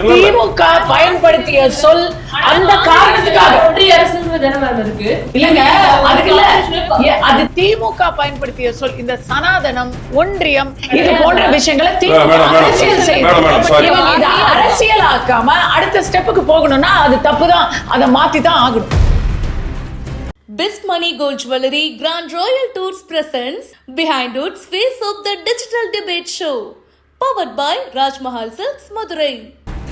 திமுக பயன்படுத்திய சொல் அந்த காரணத்துக்காக ஒன்றிய அரசு இருக்கு இல்லங்க, அதுக்குள்ள அது திமுக பயன்படுத்திய சொல். இந்த சனாதனம், ஒன்றியம், இது போன்ற விஷயங்களை அரசியல் செய்யும். அரசியலாக்காம அடுத்த ஸ்டெப்புக்கு போகணும்னா அது தப்புதான், அதை மாத்தி தான் ஆகணும். Best Money Gold Jewelry Grand Royal Tours presents Behind Woods Face of the Digital Debate Show, powered by Raj Mahal Silks, Madurai.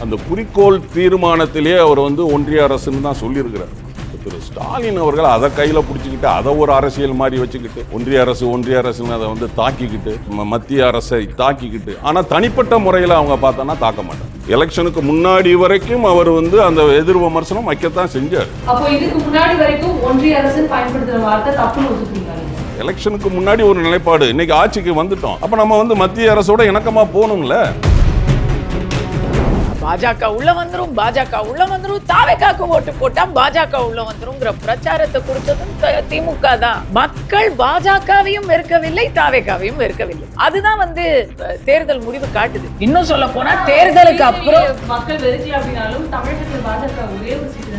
அந்த குறிக்கோள் தீர்மானத்திலே அவர் ஒன்றிய அரசுன்னு தான் சொல்லியிருக்கிறார். திரு ஸ்டாலின் அவர்கள் அதை கையில் பிடிச்சிக்கிட்டு அதை ஒரு அரசியல் மாதிரி வச்சுக்கிட்டு ஒன்றிய அரசுன்னு அதை தாக்கிக்கிட்டு மத்திய அரசை தாக்கிக்கிட்டு, ஆனால் தனிப்பட்ட முறையில் அவங்க பார்த்தோன்னா தாக்க மாட்டாங்க. எலெக்ஷனுக்கு முன்னாடி வரைக்கும் அவர் அந்த எதிர் விமர்சனம் வைக்கத்தான் செஞ்சார். அப்போ இதுக்கு முன்னாடி வரைக்கும் ஒன்றிய அரசு பயன்படுத்துற வார்த்தை தப்புன்னு ஒத்துக்கிறீங்க? எலெக்ஷனுக்கு முன்னாடி ஒரு நிலைப்பாடு, இன்னைக்கு ஆட்சிக்கு வந்துட்டோம், அப்ப நம்ம மத்திய அரசோட இணக்கமா போகணும்ல. பாஜக உள்ள வந்துரும், தாவேகாக்கு ஓட்டு போட்டா பாஜக உள்ள வந்துருங்கிற பிரச்சாரத்தை கொடுத்ததும் திமுக தான். மக்கள் பாஜகவையும் வெறுக்கவில்லை, தாவேகாவையும் வெறுக்கவில்லை. அதுதான் தேர்தல் முடிவு காட்டுது. இன்னும் சொல்ல போனா தேர்தலுக்கு அப்புறம் மக்கள் வெறுக்கல அப்படின்னாலும் தமிழகத்தில் பாஜக ஒரே ஒரு சீட்டு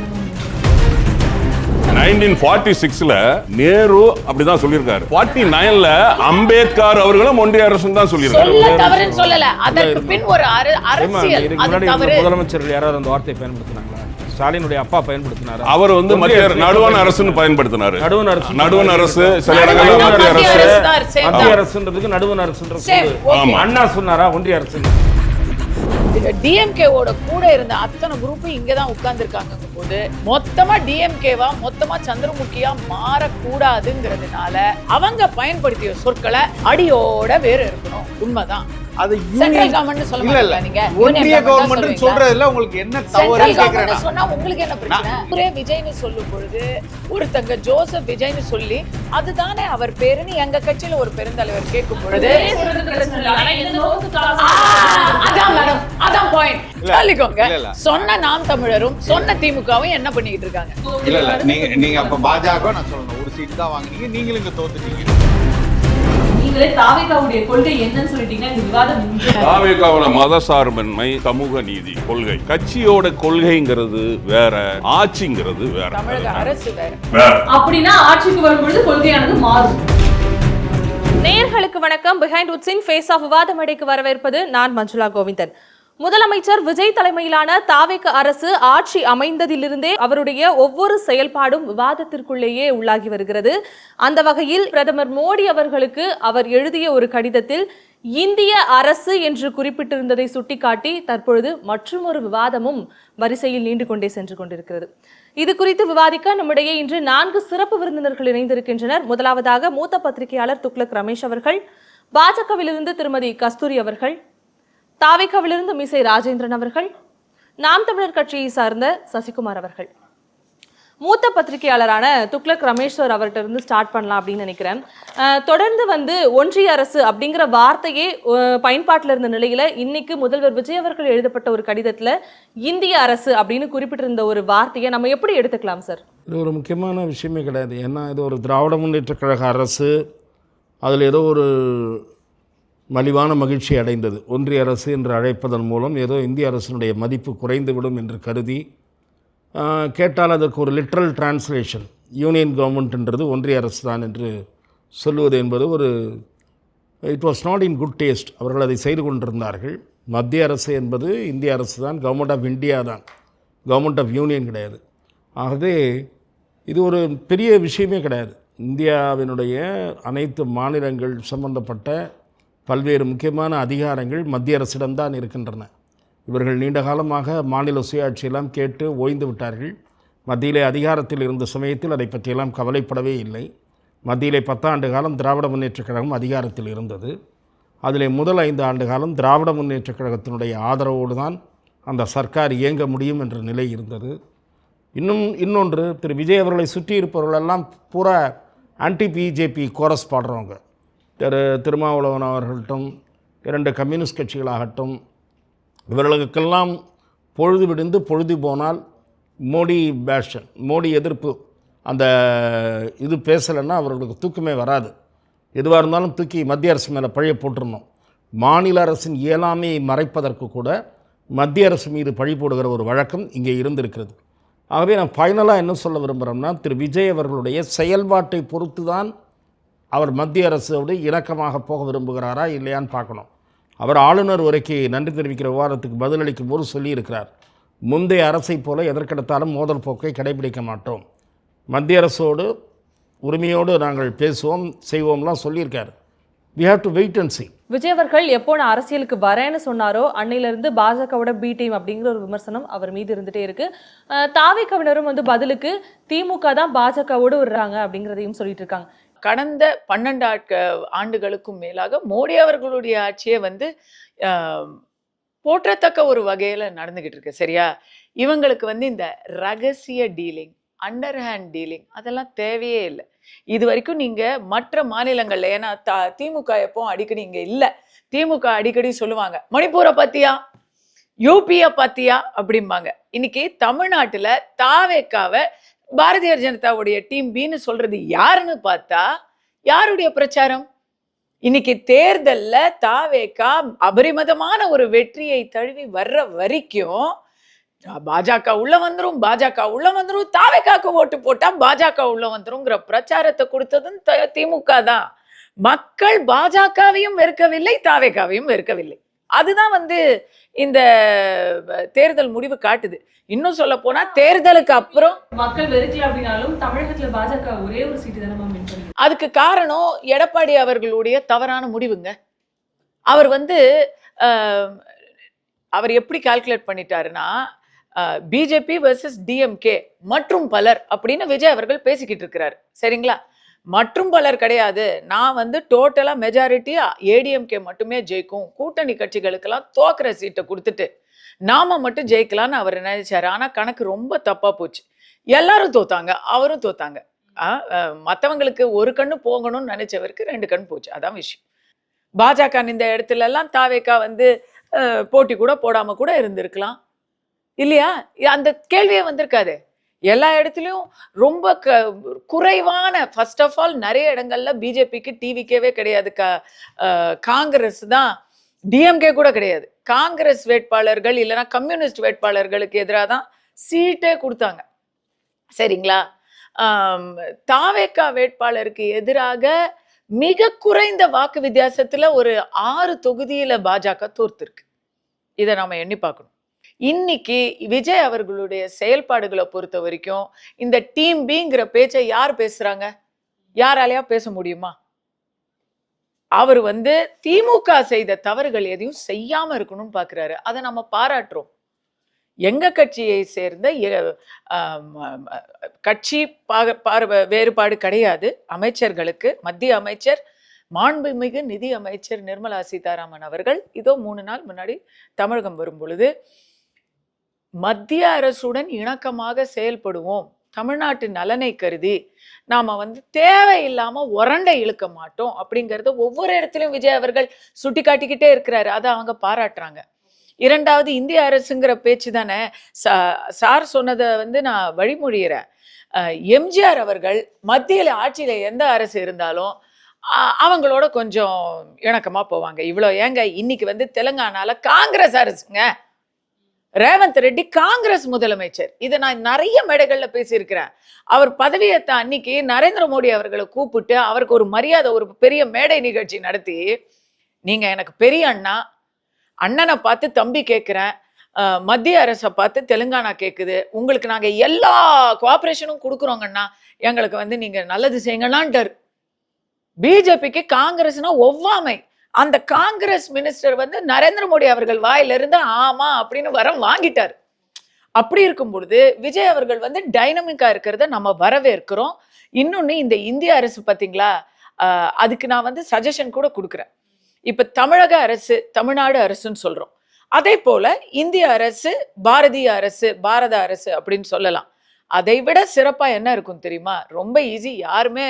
1946ல நேரு அப்படிதான் சொல்லியிருக்காரு. 49ல அம்பேத்கர் அவர்களும் ஒன்றிய அரசு தான் சொல்லியிருக்காரு. சொல்லல, அதற்கு பின் ஒரு அரசியல் முதலமைச்சர்கள் யாராவது அந்த வார்த்தையை பயன்படுத்தினாங்களா? ஸ்டாலினுடைய அப்பா பயன்படுத்தினார். அவர் மத்திய நடுவண் அரசுன்னு பயன்படுத்தினாரு. நடுவன் அரசு சில இடங்களில் மத்திய அரசுன்றதுக்கு நடுவண் அரசுன்ற அண்ணா சொன்னாரா ஒன்றிய அரசு? டிஎம்கேவோட கூட இருந்த அத்தனை குரூப்பும் இங்கதான் உட்கார்ந்து இருக்காங்க போது மொத்தமா டிஎம்கேவா மொத்தமா சந்திரமுகியா மாறக்கூடாதுங்கிறதுனால அவங்க பயன்படுத்திய சொற்களை அடியோட வேறு இருக்கணும். உண்மைதான். அது சென்ட்ரல் கவர்மெண்ட் சொல்ல மாட்டீங்க, நீங்க ஒன்றிய கவர்மெண்ட் சொல்றதுல உங்களுக்கு என்ன தவறு கேக்குறேன் சொன்னா உங்களுக்கு என்ன பிரச்சனை? ஒரே விஜய்னு சொல்லும் பொழுது ஒருத்தங்க ஜோசப் விஜய்னு சொல்லி அதுதானே அவர் பேருன்னு எங்க கட்சியில ஒரு பெருந்தலைவர் கேட்கும் பொழுது அதான் மேடம், அதான் பாயிண்ட். சொல்லிக்கோங்க, சொன்ன நாம் தமிழரும் சொன்ன திமுகவும் என்ன பண்ணிக்கிட்டு இருக்காங்க? இல்ல நீங்க அப்ப பாஜக நான் சொல்லணும் ஒரு சீட் தான் வாங்குனீங்க, நீங்களும் இங்க தோத்துட்டீங்க. நீங்களே தாவேகாவுடைய கொள்கை என்னன்னு சொல்லிட்டீங்கன்னா இந்த விவாதம் தாவேகாவோட மதசார்பின்மை, சமூக நீதி கொள்கை, கட்சியோட கொள்கைங்கிறது வேற, ஆட்சிங்கிறது வேற, தமிழக அரசு வேற. அப்படின்னா ஆட்சிக்கு வரும்பொழுது கொள்கையானது மாறும். நேயர்களுக்கு வணக்கம். பிஹைண்ட் வுட்ஸின் ஃபேஸ் ஆஃப் விவாத மேடைக்கு வரவேற்பது நான் மஞ்சுளா கோவிந்தன். முதலமைச்சர் விஜய் தலைமையிலான தாவேக அரசு ஆட்சி அமைந்ததிலிருந்தே அவருடைய ஒவ்வொரு செயல்பாடும் விவாதத்திற்குள்ளேயே உள்ளாகி வருகிறது. அந்த வகையில் பிரதமர் மோடி அவர்களுக்கு அவர் எழுதிய ஒரு கடிதத்தில் இந்திய அரசு என்று குறிப்பிட்டிருந்ததை சுட்டிக்காட்டி தற்பொழுது மற்றும் ஒரு விவாதமும் வரிசையில் நீண்டு கொண்டே சென்று கொண்டிருக்கிறது. இது குறித்து விவாதிக்க நம்முடைய இன்று 4 சிறப்பு விருந்தினர்கள் இணைந்திருக்கின்றனர். முதலாவதாக மூத்த பத்திரிகையாளர் துக்ளக் ரமேஷ் அவர்கள், பாஜகவிலிருந்து திருமதி கஸ்தூரி அவர்கள், தாவேகாவிலிருந்து மிசை ராஜேந்திரன் அவர்கள், நாம் தமிழர் கட்சியை சார்ந்த சசிகுமார் அவர்கள். மூத்த பத்திரிகையாளரான துக்ளக் ரமேஸ்வர் அவர்கிட்ட இருந்து ஸ்டார்ட் பண்ணலாம் அப்படின்னு நினைக்கிறேன். தொடர்ந்து ஒன்றிய அரசு அப்படிங்கிற வார்த்தையே பயன்பாட்டில் இருந்த நிலையில இன்னைக்கு முதல்வர் விஜய் அவர்கள் எழுதப்பட்ட ஒரு கடிதத்துல இந்திய அரசு அப்படின்னு குறிப்பிட்டிருந்த ஒரு வார்த்தையை நம்ம எப்படி எடுத்துக்கலாம் சார்? இது ஒரு முக்கியமான விஷயமே கிடையாது. ஏன்னா இது ஒரு திராவிட முன்னேற்ற கழக அரசு, அதில் ஏதோ ஒரு மலிவான மகிழ்ச்சி அடைந்தது. ஒன்றிய அரசு என்று அழைப்பதன் மூலம் ஏதோ இந்திய அரசினுடைய மதிப்பு குறைந்துவிடும் என்று கருதி கேட்டால் அதற்கு ஒரு லிட்ரல் டிரான்ஸ்லேஷன் யூனியன் கவர்மெண்ட்ன்றது ஒன்றிய அரசு தான் என்று சொல்லுவது என்பது it was not in good taste. அவர்கள் அதை செய்து கொண்டிருந்தார்கள். மத்திய அரசு என்பது இந்திய அரசு தான், கவர்மெண்ட் ஆஃப் இந்தியா தான், கவர்மெண்ட் ஆஃப் யூனியன் கிடையாது. ஆகவே இது ஒரு பெரிய விஷயமே கிடையாது. இந்தியாவினுடைய அனைத்து மாநிலங்கள் சம்பந்தப்பட்ட பல்வேறு முக்கியமான அதிகாரங்கள் மத்திய அரசிடம்தான் இருக்கின்றன. இவர்கள் நீண்ட காலமாக மாநில சுயாட்சியெல்லாம் கேட்டு ஓய்ந்து விட்டார்கள். மத்தியிலே அதிகாரத்தில் இருந்த சமயத்தில் அதை பற்றியெல்லாம் கவலைப்படவே இல்லை. மத்தியிலே 10 ஆண்டு காலம் திராவிட முன்னேற்றக் கழகம் அதிகாரத்தில் இருந்தது. அதிலே முதல் 5 ஆண்டு காலம் திராவிட முன்னேற்றக் கழகத்தினுடைய ஆதரவோடு தான் அந்த சர்க்கார் இயங்க முடியும் என்ற நிலை இருந்தது. இன்னொன்று திரு விஜய் அவர்களை சுற்றி இருப்பவர்களெல்லாம் பூரா ஆன்டி பிஜேபி கோரஸ் பாடுறவங்க. திருமாவளவன் அவர்கள்ட்டும் 2 கம்யூனிஸ்ட் கட்சிகளாகட்டும், இவர்களுக்கெல்லாம் பொழுது விடிந்து பொழுது போனால் மோடி பேஷன், மோடி எதிர்ப்பு அந்த இது பேசலைன்னா அவர்களுக்கு தூக்கமே வராது. எதுவாக இருந்தாலும் தூக்கி மத்திய அரசு மேலே பழைய போட்டுருணும். மாநில அரசின் இயலாமையை மறைப்பதற்கு கூட மத்திய அரசு மீது பழி போடுகிற ஒரு வழக்கம் இங்கே இருந்திருக்கிறது. ஆகவே நான் ஃபைனலாக என்ன சொல்ல விரும்புகிறோம்னா, திரு விஜய் அவர்களுடைய செயல்பாட்டை பொறுத்து தான் அவர் மத்திய அரசோடு இணக்கமாக போக விரும்புகிறாரா இல்லையான்னு பார்க்கணும். அவர் ஆளுநர் உரைக்கு நன்றி தெரிவிக்கிற விவாதத்துக்கு பதிலளிக்கும் போது சொல்லியிருக்கிறார், முந்தைய அரசை போல எதற்கெடுத்தாலும் மோதல் போக்கை கடைபிடிக்க மாட்டோம், மத்திய அரசோடு உரிமையோடு நாங்கள் பேசுவோம் செய்வோம்லாம் சொல்லியிருக்கார். we have to wait and see. Vijay அவர்கள் எப்போ நான் அரசியலுக்கு வரேன்னு சொன்னாரோ அன்னையிலிருந்து பாஜகவோட பி டீம் அப்படிங்கிற ஒரு விமர்சனம் அவர் மீது இருந்துட்டே இருக்கு. தாவேக்காவினரும் வந்து பதிலுக்கு திமுக தான் பாஜகவோடு வர்றாங்க அப்படிங்கிறதையும் சொல்லிட்டு இருக்காங்க. கடந்த 12 ஆண்டுகளுக்கும் மேலாக மோடி அவர்களுடைய ஆட்சியை வந்து போற்றத்தக்க ஒரு வகையில நடந்துகிட்டு இருக்கு. சரியா? இவங்களுக்கு வந்து இந்த ரகசிய டீலிங், அண்டர் ஹேண்ட் டீலிங் அதெல்லாம் தேவையே இல்லை. இது வரைக்கும் நீங்க மற்ற மாநிலங்கள்ல, ஏன்னா திமுக எப்போ அடிக்கடி இங்க இல்ல, திமுக அடிக்கடி சொல்லுவாங்க மணிப்பூரை பத்தியா, யூபிய பத்தியா அப்படிம்பாங்க. இன்னைக்கு தமிழ்நாட்டுல தாவேக்காவை பாரதிய ஜனதாவுடைய டீம் பின்னு சொல்றது யாருன்னு பார்த்தா யாருடைய பிரச்சாரம்? இன்னைக்கு தேர்தல்ல தாவேக்கா அபரிமிதமான ஒரு வெற்றியை தழுவி வர்ற வரைக்கும் பாஜக உள்ள வந்துரும், பாஜக உள்ள வந்துரும், தாவேக்காக்கு ஓட்டு போட்டா பாஜக உள்ள வந்துருங்கிற பிரச்சாரத்தை கொடுத்ததும் திமுக தான். மக்கள் பாஜகவையும் வெறுக்கவில்லை, தாவேக்காவையும் வெறுக்கவில்லை. அதுதான் வந்து இந்த தேர்தல் முடிவு காட்டுது. இன்னும் சொல்ல போனா தேர்தலுக்கு அப்புறம் மக்கள் வெறுக்கல அப்படின்னாலும் தமிழகத்துல பாஜக ஒரே ஒரு சீட்டு தானே வின் பண்ணி. அதுக்கு காரணம் எடப்பாடி அவர்களுடைய தவறான முடிவுங்க. அவர் வந்து அவர் எப்படி கால்குலேட் பண்ணிட்டாருன்னா, பிஜேபி வெர்சஸ் டிஎம்கே மற்றும் பலர் அப்படின்னு விஜய் அவர்கள் பேசிக்கிட்டு இருக்கிறாரு. சரிங்களா? மற்றும் பலர் கிடையாது, நான் வந்து டோட்டலா மெஜாரிட்டி ஏடிஎம்கே மட்டுமே ஜெயிக்கும், கூட்டணி கட்சிகளுக்கெல்லாம் தோக்குற சீட்டை கொடுத்துட்டு நாம மட்டும் ஜெயிக்கலான்னு அவர் நினைச்சாரு. ஆனா கணக்கு ரொம்ப தப்பா போச்சு. எல்லாரும் தோத்தாங்க, அவரும் தோத்தாங்க. மற்றவங்களுக்கு ஒரு கண்ணு போகணும்னு நினைச்சவருக்கு 2 கண் போச்சு. அதான் விஷயம். பாஜக இந்த இடத்துல எல்லாம் தாவேக்கா வந்து போட்டி கூட போடாம கூட இருந்திருக்கலாம் இல்லையா? அந்த கேள்வியே வந்திருக்காது. எல்லா இடத்துலையும் ரொம்ப குறைவான, ஃபர்ஸ்ட் ஆஃப் ஆல் நிறைய இடங்கள்ல பிஜேபிக்கு டிவிக்கேவே கிடையாது, காங்கிரஸ் தான், டிஎம்கே கூட கிடையாது. காங்கிரஸ் வேட்பாளர்கள் இல்லைன்னா கம்யூனிஸ்ட் வேட்பாளர்களுக்கு எதிராக தான் சீட்டே கொடுத்தாங்க. சரிங்களா? தாவேக்கா வேட்பாளருக்கு எதிராக மிக குறைந்த வாக்கு வித்தியாசத்துல ஒரு 6 தொகுதியில பாஜக தோர்த்திருக்கு. இதை நாம எண்ணி பார்க்கணும். இன்னைக்கு விஜய் அவர்களுடைய செயல்பாடுகளை பொறுத்த வரைக்கும் இந்த டீம் பிங்கிற பேச்சை யார் பேசுறாங்க? யாராலையா பேச முடியுமா? அவர் வந்து திமுக செய்த தவறுகள் எதையும் செய்யாம இருக்கணும்னு பாக்குறாரு. அதை நம்ம பாராட்டுறோம். எங்க கட்சியை சேர்ந்த கட்சி வேறுபாடு கிடையாது. அமைச்சர்களுக்கு மத்திய அமைச்சர் மாண்புமிகு நிதி அமைச்சர் நிர்மலா சீதாராமன் அவர்கள் இதோ 3 நாள் முன்னாடி தமிழகம் வரும் பொழுது மத்திய அரசுடன் இணக்கமாக செயல்படுவோம், தமிழ்நாட்டு நலனை கருதி நாம வந்து தேவையில்லாம உரண்டை இழுக்க மாட்டோம் அப்படிங்கறத ஒவ்வொரு இடத்துலயும் விஜய் அவர்கள் சுட்டி காட்டிக்கிட்டே இருக்கிறாரு. அதை அவங்க பாராட்டுறாங்க. 2வது இந்திய அரசுங்கிற பேச்சு தானே. சார் சொன்னதை வந்து நான் வழிமொழிகிறேன். எம்ஜிஆர் அவர்கள் மத்தியில ஆட்சியில எந்த அரசு இருந்தாலும் அவங்களோட கொஞ்சம் இணக்கமா போவாங்க. இவ்வளோ ஏங்க இன்னைக்கு வந்து தெலுங்கானால காங்கிரஸ் அரசுங்க, ரேவந்த் ரெட்டி காங்கிரஸ் முதலமைச்சர். இதை நான் நிறைய மேடைகள்ல பேசியிருக்கிறேன். அவர் பதவியேற்ற அன்னைக்கு நரேந்திர மோடி அவர்களை கூப்பிட்டு அவருக்கு ஒரு மரியாதை, ஒரு பெரிய மேடை நிகழ்ச்சி நடத்தி, நீங்க எனக்கு பெரிய அண்ணா, அண்ணனை பார்த்து தம்பி கேட்கிறேன், மத்திய அரசை பார்த்து தெலுங்கானா கேட்குது, உங்களுக்கு நாங்க எல்லா கோஆபரேஷனும் கொடுக்குறோங்கண்ணா, எங்களுக்கு வந்து நீங்க நல்லது செய்யுங்கண்ணான்ட்டார். பிஜேபிக்கு காங்கிரஸ்னா ஒவ்வாமை. அந்த காங்கிரஸ் மினிஸ்டர் வந்து நரேந்திர மோடி அவர்கள் வாயிலிருந்து ஆமா அப்படின்னு வரம் வாங்கிட்டார். அப்படி இருக்கும் பொழுது விஜய் அவர்கள் வந்து டைனமிக்கா இருக்கிறத நம்ம வரவேற்கிறோம். இன்னொன்னு, இந்த இந்திய அரசு பார்த்தீங்களா, அதுக்கு நான் வந்து சஜஷன் கூட கொடுக்குறேன். இப்ப தமிழக அரசு, தமிழ்நாடு அரசுன்னு சொல்றோம். அதே போல இந்திய அரசு, பாரதிய அரசு, பாரத அரசு அப்படின்னு சொல்லலாம். அதை விட சிறப்பா என்ன இருக்கும் தெரியுமா? ரொம்ப ஈஸி. யாருமே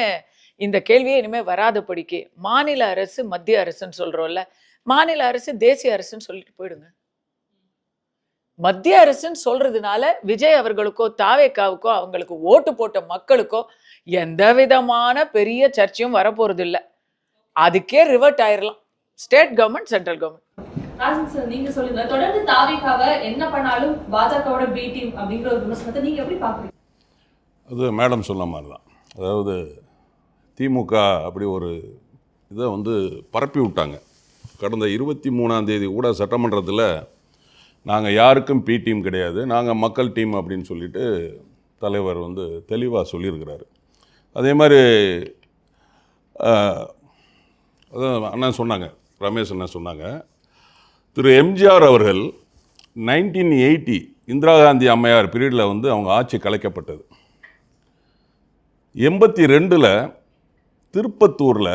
இந்த கேள்வியே இனிமே வராதபடிக்கு மாநில அரசு, மத்திய அரசுன்னு சொல்றோம்ல, மாநில அரசு தேசிய அரசுன்னு சொல்லிட்டு போயிடுங்க. மத்திய அரசுன்னு சொல்றதுனால விஜய் அவர்களுக்கோ தாவேக்காவுக்கோ அவங்களுக்கு ஓட்டு போட்ட மக்களுக்கோ எந்த விதமான பெரிய சர்ச்சையும் வரப்போறது இல்லை. அதுக்கே ரிவர்ட் ஆயிரலாம். State government, central government. Rajan sir, நீங்க சொல்லுங்க. தொடர்ந்து தாவேகாவை என்ன பண்ணாலும் பாஜகவோட பி டீம் அப்படிங்கிற ஒரு விமர்சனத்தை நீங்க எப்படி பாக்குறீங்க? அது மேடம் சொன்ன மாதிரி தான். அதாவது திமுக அப்படி ஒரு இதை வந்து பரப்பி விட்டாங்க. கடந்த 23ஆம் தேதி கூட சட்டமன்றத்தில் நாங்கள் யாருக்கும் பி டீம் கிடையாது, நாங்கள் மக்கள் டீம் அப்படின்னு சொல்லிட்டு தலைவர் வந்து தெளிவாக சொல்லியிருக்கிறாரு. அதே மாதிரி அதான் அண்ணன் சொன்னாங்க, ரமேஷ் அண்ணன் சொன்னாங்க, திரு எம்ஜிஆர் அவர்கள் 1980 இந்திரா காந்தி அம்மையார் பீரியடில் வந்து அவங்க ஆட்சி கலைக்கப்பட்டது. 82 திருப்பத்தூரில்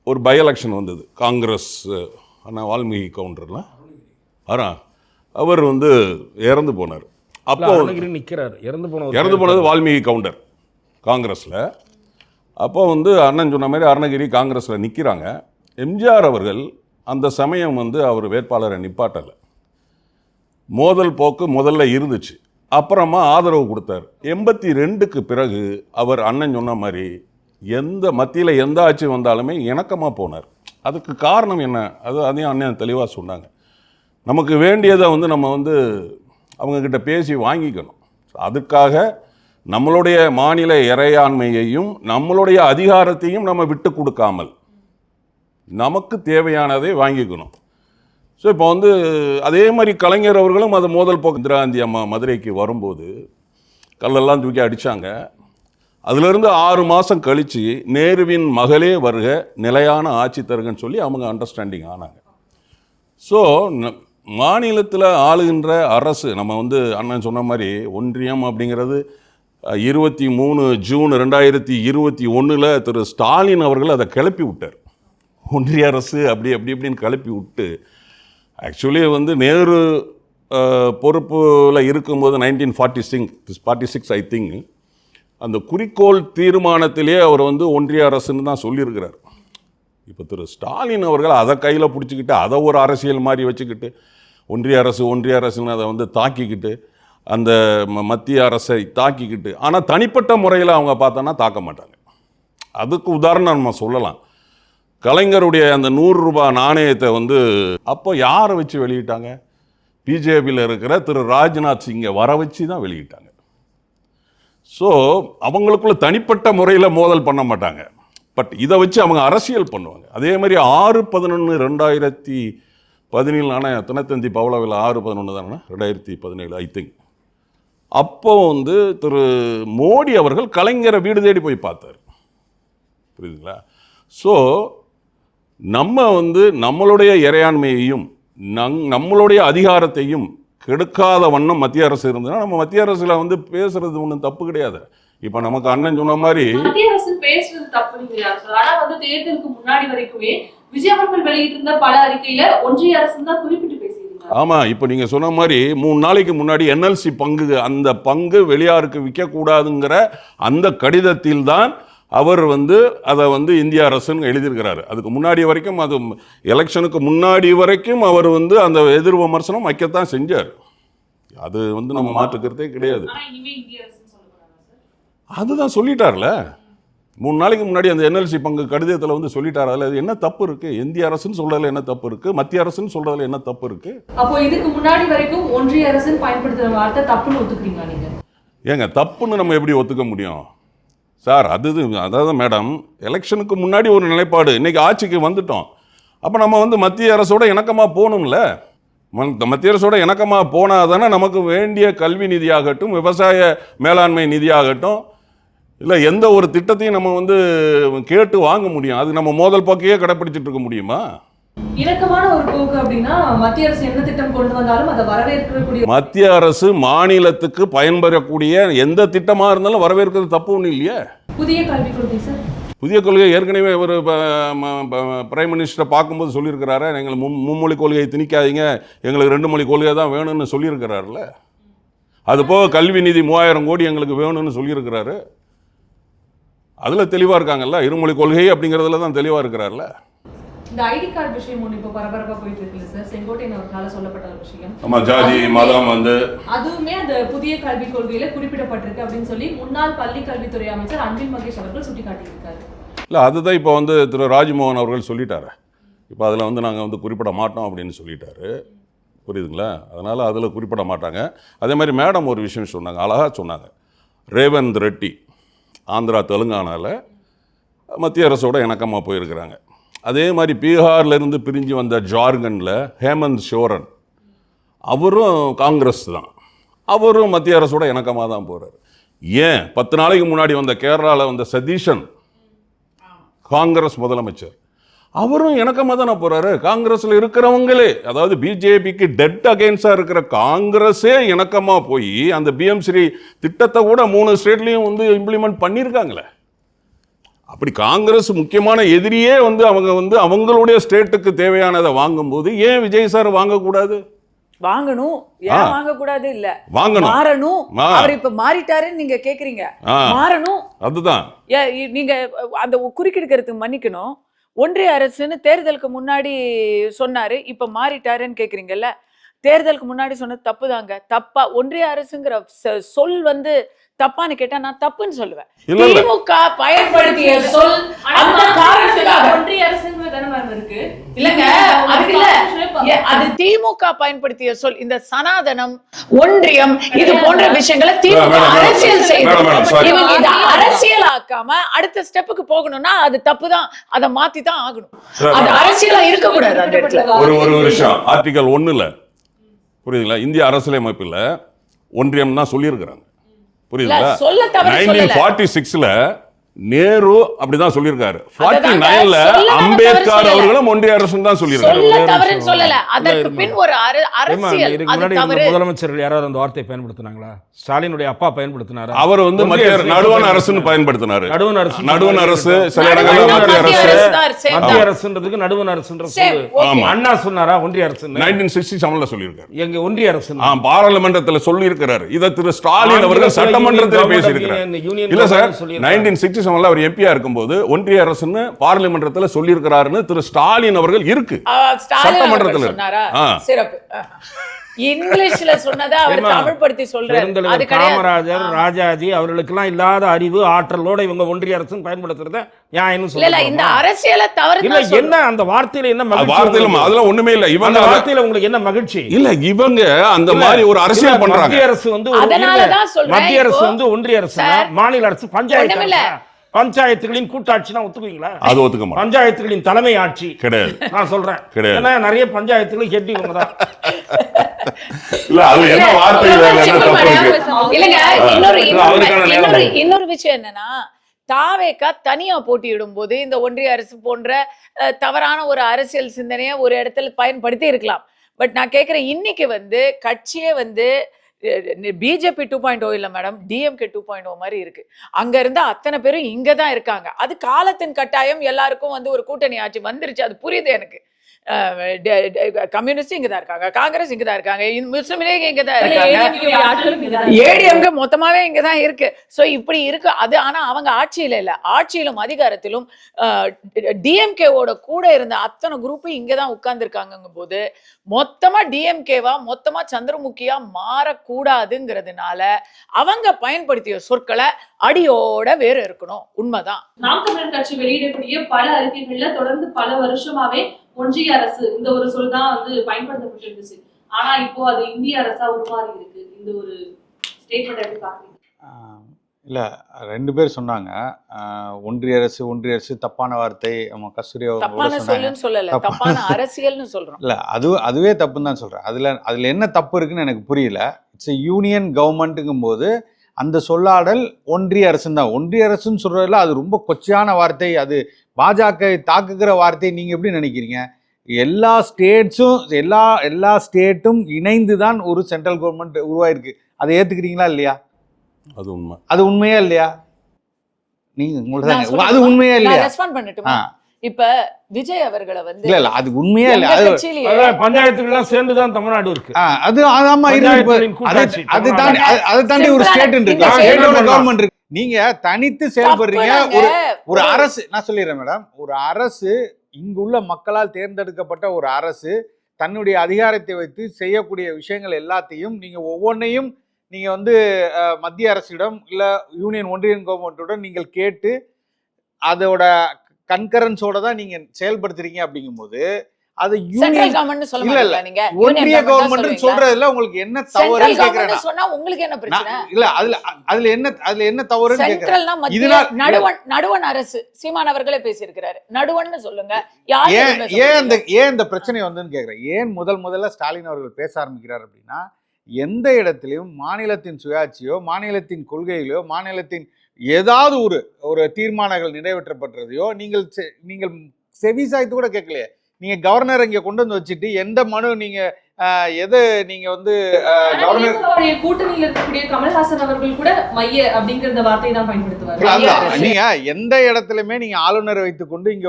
ஒரு பை எலெக்ஷன் வந்தது. காங்கிரஸ் அண்ணா வால்மீகி கவுண்டர்லாம் அவர் வந்து இறந்து போனார். அப்போ நிற்கிறார், இறந்து போனது வால்மீகி கவுண்டர் காங்கிரஸில். அப்போ வந்து அண்ணன் சொன்ன மாதிரி அருணகிரி காங்கிரஸில் நிற்கிறாங்க. எம்ஜிஆர் அவர்கள் அந்த சமயம் வந்து அவர் வேட்பாளரை நிப்பாட்டலை. மோதல் போக்கு முதல்ல இருந்துச்சு, அப்புறமா ஆதரவு கொடுத்தார். 82க்கு பிறகு அவர் அண்ணன் சொன்ன மாதிரி மத்தியில் எந்த ஆட்சி வந்தாலுமே இணக்கமாக போனார். அதுக்கு காரணம் என்ன? அதையும் அண்ணன் தெளிவாக சொன்னாங்க. நமக்கு வேண்டியதை வந்து நம்ம வந்து அவங்கக்கிட்ட பேசி வாங்கிக்கணும். அதுக்காக நம்மளுடைய மாநில இறையாண்மையையும் நம்மளுடைய அதிகாரத்தையும் நம்ம விட்டு கொடுக்காமல் நமக்கு தேவையானதை வாங்கிக்கணும். ஸோ இப்போ வந்து அதே மாதிரி கலைஞர் அவர்களும் அது மோதல் போக்கு இந்திரா காந்தி அம்மா மதுரைக்கு வரும்போது கல்லெல்லாம் தூக்கி அடித்தாங்க. அதிலிருந்து 6 மாதம் கழித்து நேருவின் மகளே வருக நிலையான ஆட்சி தருகன்னு சொல்லி அவங்க அண்டர்ஸ்டாண்டிங் ஆனாங்க. ஸோ மாநிலத்தில் ஆளுகின்ற அரசு, நம்ம வந்து அண்ணன் சொன்ன மாதிரி ஒன்றியம் அப்படிங்கிறது 23 ஜூன் 2021 திரு ஸ்டாலின் அவர்கள் அதை கிளப்பி விட்டார். ஒன்றிய அரசு இப்படின்னு கிளப்பி விட்டு, ஆக்சுவலி வந்து நேரு பொறுப்பில் இருக்கும்போது 1946 ஐ திங்க் அந்த குறிக்கோள் தீர்மானத்திலே அவர் வந்து ஒன்றிய அரசுன்னு தான் சொல்லியிருக்கிறார். இப்போ திரு ஸ்டாலின் அவர்கள் அதை கையில் பிடிச்சிக்கிட்டு அதை ஒரு அரசியல் மாதிரி வச்சுக்கிட்டு ஒன்றிய அரசுன்னு அதை வந்து தாக்கிக்கிட்டு அந்த மத்திய அரசை தாக்கிக்கிட்டு, ஆனால் தனிப்பட்ட முறையில் அவங்க பார்த்தோன்னா தாக்க மாட்டாங்க. அதுக்கு உதாரணம் நம்ம சொல்லலாம். கலைஞருடைய அந்த 100 ரூபாய் நாணயத்தை வந்து அப்போ யாரை வச்சு வெளியிட்டாங்க? பிஜேபியில் இருக்கிற திரு ராஜ்நாத் சிங்கை வர வச்சு தான் வெளியிட்டாங்க. ஸோ அவங்களுக்குள்ள தனிப்பட்ட முறையில் மோதல் பண்ண மாட்டாங்க, பட் இதை வச்சு அவங்க அரசியல் பண்ணுவாங்க. அதே மாதிரி 6/11/2017 தினத்தந்தி பவளவில் 6/11 தானே 2017 ஐ திங்க். அப்போ வந்து திரு மோடி அவர்கள் கலைஞரை வீடு தேடி போய் பார்த்தார். புரியுதுங்களா? ஸோ நம்ம வந்து நம்மளுடைய இறையாண்மையையும் நம்மளுடைய அதிகாரத்தையும் கெடுக்காத வண்ணம் மத்திய அரசு இருந்ததுன்னா நம்ம மத்திய அரசுல வந்து பேசுறது ஒன்றும் தப்பு கிடையாது. இப்போ நமக்கு அண்ணன் சொன்ன மாதிரி மத்திய அரசு பேசுறது தப்பு இல்லையா சார்? ஆனா வந்து தேர்தலுக்கு முன்னாடி வரைக்குமே விஜய் அவர்கள் வெளியிட்டிருந்த பல அறிக்கையில ஒன்றிய அரசு தான் குறிப்பிட்டு பேசியிருக்காங்க. ஆமா, இப்போ நீங்க சொன்ன மாதிரி 3 நாளைக்கு முன்னாடி NLC அந்த பங்கு வெளியாருக்கு விற்கக்கூடாதுங்கிற அந்த கடிதத்தில் தான் அவர் வந்து அதை வந்து இந்திய அரசுன்னு எழுதியிருக்கிறாரு. அதுக்கு முன்னாடி வரைக்கும், அது எலெக்ஷனுக்கு முன்னாடி வரைக்கும் அவர் வந்து அந்த எதிர் விமர்சனம் வைக்கத்தான் செஞ்சார். அது வந்து நம்ம மாற்றுக்கிறதே கிடையாது. அதுதான் சொல்லிட்டார்ல 3 நாளைக்கு முன்னாடி அந்த NLC பங்கு கடிதத்தில் வந்து சொல்லிட்டார். அதில் அது என்ன தப்பு இருக்கு? இந்திய அரசுன்னு சொல்றதுல என்ன தப்பு இருக்கு? மத்திய அரசுன்னு சொல்றதுல என்ன தப்பு இருக்கு? அப்போ இதுக்கு முன்னாடி வரைக்கும் ஒன்றிய அரசுன்னு பயன்படுத்துற வார்த்தை தப்புன்னு ஒத்துக்கிறீங்க நீங்க? ஏங்க தப்புன்னு நம்ம எப்படி ஒத்துக்க முடியும் சார்? அதாவது மேடம், எலெக்ஷனுக்கு முன்னாடி ஒரு நிலைப்பாடு, இன்னைக்கு ஆட்சிக்கு வந்துட்டோம். அப்போ நம்ம வந்து மத்திய அரசோட இணக்கமாக போகணும்ல. மத்திய அரசோட இணக்கமாக போனால் தானே நமக்கு வேண்டிய கல்வி நிதியாகட்டும், விவசாய மேலாண்மை நிதியாகட்டும், இல்லை எந்த ஒரு திட்டத்தையும் நம்ம வந்து கேட்டு வாங்க முடியும். அது நம்ம மோதல் போக்கையே கடைப்பிடிச்சிட்டு இருக்க முடியுமா? இணக்கமான ஒரு போக்கு அப்படின்னா மத்திய அரசு என்ன திட்டம் கொண்டு வந்தாலும் அதை வரவேற்கக்கூடிய, மத்திய அரசு மாநிலத்துக்கு பயன்பெறக்கூடிய எந்த திட்டமாக இருந்தாலும் வரவேற்கிறது தப்பு ஒன்றும் இல்லையே. புதிய கல்விக் கொள்கை சார், புதிய கொள்கை ஏற்கனவே ஒரு பிரைம் மினிஸ்டரை பார்க்கும்போது சொல்லியிருக்கிறாரு, எங்களுக்கு மும்மொழி கொள்கையை திணிக்காதீங்க, எங்களுக்கு 2 மொழி கொள்கை தான் வேணும்னு சொல்லியிருக்கிறாருல. அது போக கல்வி நிதி 3000 கோடி எங்களுக்கு வேணும்னு சொல்லியிருக்கிறாரு. அதில் தெளிவாக இருக்காங்கல்ல, 2 மொழி கொள்கை அப்படிங்கிறதுல தான் தெளிவாக இருக்கிறார்ல. இந்த ஐடி கார்டு விஷயம் ஒன்று இப்போ பரபரப்பாக போயிட்டு இருக்குல்ல சார், செங்கோட்டையன் அவர்களால் சொல்லப்பட்ட ஒரு விஷயம். ஆமாம், ஜாதி மதம் வந்து அதுவுமே அந்த புதிய கல்விக் கொள்கையில குறிப்பிடப்பட்டிருக்கு அப்படின்னு சொல்லி முன்னாள் பள்ளி கல்வித்துறை அமைச்சர் அன்பில் மகேஷ் அவர்கள் சுட்டிக்காட்டியிருக்காரு. இல்லை, அதுதான் இப்போ வந்து திரு ராஜ்மோகன் அவர்கள் சொல்லிட்டாரு. இப்போ அதில் வந்து நாங்கள் வந்து குறிப்பிட மாட்டோம் அப்படின்னு சொல்லிட்டாரு. புரியுதுங்களா? அதனால் அதில் குறிப்பிட மாட்டாங்க. அதே மாதிரி மேடம் ஒரு விஷயம் சொன்னாங்க, அழகாக சொன்னாங்க. ரேவந்த் ரெட்டி ஆந்திரா தெலுங்கானாவில் மத்திய அரசோட இணக்கமாக போயிருக்கிறாங்க. அதே மாதிரி பீகார்லேருந்து பிரிஞ்சு வந்த ஜார்க்கண்டில் ஹேமந்த் சோரன் அவரும் காங்கிரஸ் தான், அவரும் மத்திய அரசோட இணக்கமாக தான் போகிறார். ஏன் 10 நாளைக்கு முன்னாடி வந்த கேரளாவில் வந்த சதீஷன் காங்கிரஸ் முதலமைச்சர், அவரும் இணக்கமாக தானே போகிறாரு. காங்கிரஸில் இருக்கிறவங்களே, அதாவது பிஜேபிக்கு டெட் அகெயின்ஸ்டாக இருக்கிற காங்கிரஸே இணக்கமாக போய் அந்த பிஎம்ஸ்ரீ திட்டத்தை கூட 3 ஸ்டேட்லேயும் வந்து இம்ப்ளிமெண்ட் பண்ணியிருக்காங்களே. அப்படி காங்கிரஸ் முக்கியமான எதிரியே வந்து அவங்க வந்து அவங்களுடைய ஸ்டேட்டுக்கு தேவையானதை வாங்கும்போது ஏன் விஜய் சார் வாங்கக்கூடாது? வாங்கணும். ஏன் வாங்க கூடாது இல்ல, வாங்கணும், மாறணும். அவர் இப்ப மாறிட்டாருன்னு நீங்க கேக்குறீங்க, மாறணும். அதுதான் நீங்க அந்த குறுக்கிடுக்கிறதுக்கு மன்னிக்கணும். ஒன்றிய அரசுன்னு தேர்தலுக்கு முன்னாடி சொன்னாரு, இப்ப மாறிட்டாருன்னு கேக்குறீங்கல்ல. தேர்தலுக்கு முன்னாடி சொன்னது தப்புதாங்க. தப்பா ஒன்றிய அரசுங்கிற சொல் வந்து தப்பான்னு கேட்டா நான் தப்புன்னு சொல்லுவேன். திமுக பயன்படுத்திய சொல் அந்த காரணத்துக்காக ஒன்றிய அரசுங்கிறது தானே மேம் இருக்கு. இல்லங்க, அதுக்கு இல்ல, அது திமுக பயன்படுத்திய சொல். இந்த சனாதனம், ஒன்றியம், இது போன்ற விஷயங்களை திமுக அரசியல் செய்யுது. இவங்க இதை அரசியலாக்காம அடுத்த ஸ்டெப்புக்கு போகணும்னா அது தப்புதான், அதை மாத்தி தான் ஆகணும். அது அரசியலா இருக்க கூடாது. அந்த இடத்துல ஒரு விஷயம், ஆர்டிகல் 1ல புரியுதுங்களா, இந்திய அரசியலமைப்புல ஒன்றியம் தான் சொல்லியிருக்கிறாங்க. புரியுதுங்களா? 1946ல நேரு அப்படிதான் சொல்லியிருக்காரு. 49ல அம்பேத்கர் அவர்களும் ஒன்றிய அரசு தான் சொல்லியிருக்காரு. அதற்கு பின் ஒரு அரசியல். முதலமைச்சர்கள் யாராவது அந்த வார்த்தையை பயன்படுத்தினாங்களா? ஸ்டாலினுடைய அப்பா பயன்படுத்தினாரா? அவர் வந்து மத்திய நடுவண் அரசுன்னு பயன்படுத்தினாரு. நடுவண் அரசு, சில இடங்கள்ல மத்திய அரசுன்றதுக்கு நடுவண் அரசுன்ற சொல்லு அண்ணா சொன்னாரா? ஒன்றிய அரசு 1967ல சொல்லியிருக்காரு. எங்க ஒன்றிய அரசு பாராளுமன்றத்தில் சொல்லி இருக்கிறாரு. இதை திரு ஸ்டாலின் அவர்கள் சட்டமன்றத்தில் பேசியிருக்கிறார். இல்ல சார், 1967 அவர் எம்பியா இருக்கும்போது ஒன்றிய அரசுன்னு பார்லிமெண்டத்தில் சொல்லியிருக்கிறாருன்னு திரு ஸ்டாலின் அவர்கள் இருக்கு சட்டமன்றத்தில். சிறப்பு. இங்கிலீஷ்ல சொன்னதா அவர் தமிழ்படுத்தி சொல்றாரு. அது காமராஜர், ராஜாஜி அவர்களுக்கெல்லாம் இல்லாத அறிவு ஆற்றலோட இவங்க ஒன்றிய அரசு பயன்படுத்துறத நியாயம்னு சொல்ல. இந்த அரசியல தவறு இல்ல. என்ன அந்த வார்த்தையில என்ன மகிழ்ச்சி? வார்த்தையில அதெல்லாம் ஒண்ணுமே இல்ல. இவங்க வார்த்தையில உங்களுக்கு என்ன மகிழ்ச்சி? இல்ல, இவங்க அந்த மாதிரி ஒரு அரசியல் பண்றாங்க. மத்திய அரசு வந்து மத்திய அரசு வந்து ஒன்றிய அரசு, மாநில அரசு பஞ்சாயத்து, பஞ்சாயத்துகளின் கூட்டாட்சினா ஒத்துக்குவீங்களா? அது ஒத்துக்க மாட்டேன். பஞ்சாயத்துகளின் தலைமை ஆட்சி கிடையாது நான் சொல்றேன். ஏன்னா நிறைய பஞ்சாயத்துகள் ஹெட் இவங்க தான். இல்ல, அது என்ன வார்த்தை இல்லங்க. இன்னொரு விஷயம் என்னன்னா, தாவேகா தனியா போட்டியிடும் போது இந்த ஒன்றிய அரசு போன்ற தவறான ஒரு அரசியல் சிந்தனையை ஒரு இடத்துல பயன்படுத்தி இருக்கலாம். பட் நான் கேட்கிறேன், இன்னைக்கு வந்து கட்சியே வந்து பிஜேபி 2.0 இல்ல மேடம், டிஎம்கே 2.0 மாதிரி இருக்கு. அங்க இருந்து அத்தனை பேரும் இங்க தான் இருக்காங்க. அது காலத்தின் கட்டாயம். எல்லாருக்கும் வந்து ஒரு கூட்டணி ஆட்சி வந்துருச்சு, அது புரியுது எனக்கு. கம்யூனிஸ்ட் இங்கதான் இருக்காங்க, காங்கிரஸ் இங்கதான் இருக்காங்க, முஸ்லிம் லீக் இங்கதான் இருக்காங்க, ஏடிஎம்கே மொத்தமாவே இங்கதான் இருக்கு. சோ இப்படி இருக்கு அது. ஆனா அவங்க ஆட்சியில இல்ல, ஆட்சியிலும் அதிகாரத்திலும் டிஎம்கேவோட கூட இருந்த அத்தனை குரூப் இங்கதான் உட்கார்ந்து இருக்காங்க போது மொத்தமா டிஎம்கேவா, மொத்தமா சந்திரமுகியா மாறக்கூடாதுங்கிறதுனால அவங்க பயன்படுத்திய சொற்களை அடியோட வேறு இருக்கணும். உண்மைதான். நாம் தமிழர் கட்சி வெளியிடக்கூடிய பல அறிக்கைகள்ல தொடர்ந்து பல வருஷமாவே ஒன்றிய அரசு இந்த ஒரு சொல் தான் வந்து பயன்படுத்தப்பட்டிருந்துச்சு. ஆனா இப்போ அது இந்திய அரசா உருமாறி இருக்கு. இந்த ஒரு ஸ்டேட்மெண்ட் எப்படி பாக்குறீங்க? இல்ல, 2 பேர் சொன்னாங்க ஒன்றிய அரசு தப்பான வார்த்தை. கஸ்தூரி தப்பான சொல்லுன்னு சொல்லல, தப்பான அரசியல்னு சொல்றோம். இல்ல, அதுவே தப்புன்னு தான் சொல்றேன். அதுல என்ன தப்பு இருக்குன்னு எனக்கு புரியல. இட்ஸ் யூனியன் கவர்மெண்ட்டுங்கும் போது அந்த சொல்லாடல் ஒன்றிய அரசு தான். ஒன்றிய அரசுன்னு சொல்றதுல அது ரொம்ப கொச்சையான வார்த்தை. அது பாஜக தாக்குகிற வார்த்தை. நீங்க எப்படி நினைக்கிறீங்க? எல்லா ஸ்டேட்டும் இணைந்து தான் ஒரு சென்ட்ரல் கவர்மெண்ட் உருவாயிருக்கு. அதை ஏத்துக்கிறீங்களா இல்லையா? அது உண்மையா இல்லையா? நீங்க அது உண்மையா இல்லையா? ரெஸ்பாண்ட் பண்ணட்டுமா? இப்ப விஜய் அவர்களை வந்து இல்ல அது உண்மையா இல்ல, பஞ்சாயத்துக்கெல்லாம் சேர்ந்துதான் தமிழ்நாடு இருக்கு. அது ஆமா இருக்கு. அது தாண்டி ஒரு ஸ்டேட் இருக்கு, கவர்மெண்ட் இருக்கு. நீங்க தனித்து செயல்படுறீங்க. ஒரு அரசு, நான் சொல்லிடுறேன் மேடம், ஒரு அரசு, இங்குள்ள மக்களால் தேர்ந்தெடுக்கப்பட்ட ஒரு அரசு தன்னுடைய அதிகாரத்தை வைத்து செய்யக்கூடிய விஷயங்கள் எல்லாத்தையும் நீங்க ஒவ்வொன்றையும் நீங்க வந்து மத்திய அரசிடம் இல்ல யூனியன் ஒன்றியன் கவர்மெண்ட்டுடன் நீங்கள் கேட்டு அதோட கன்கரன்ஸோட தான் நீங்க செயல்படுத்துறீங்க அப்படிங்கும்போது அது சென்ட்ரல் கவர்மெண்ட் சொல்ல இல்ல இல்ல மாட்டீங்களா நீங்க? ஒன்றிய கவர்மெண்ட் சொல்றதுல உங்களுக்கு என்ன தவறுன்னு சென்ட்ரல் கேக்குறேன். கவர்மெண்ட் சொன்னா உங்களுக்கு என்ன பிரச்சனை? இல்ல அதுல என்ன தவறுன்னு கேக்குறேன். சென்ட்ரல்னா மத்திய நடுவண் அரசு சீமான் அவர்களே பேசியிருக்கிறாரு. நடுவன்னு சொல்லுங்க. ஏன் இந்த பிரச்சனை வந்துன்னு கேக்குறேன். ஏன் முதல்ல ஸ்டாலின் அவர்கள் பேச ஆரம்பிக்கிறார் அப்படின்னா, எந்த இடத்திலும் மாநிலத்தின் சுயாட்சியோ மாநிலத்தின் கொள்கையிலோ மாநிலத்தின் ஏதாவது ஒரு தீர்மானங்கள் நிறைவேற்றப்பட்டதையோ நீங்கள் செவிசாய்த்து கூட கேட்கலையே. நீங்க கவர்னர் இங்க கொண்டு வந்து வச்சுட்டு எந்த மனு நீங்க எது நீங்க வந்து கவர்னர் கூட்டணியில் இருக்கக்கூடிய கமல்ஹாசன் அவர்கள் கூட மைய அப்படிங்கிற வார்த்தையை தான் பயன்படுத்துவார். நீங்க எந்த இடத்துலயுமே நீங்க ஆளுநரை வைத்துக்கொண்டு இங்க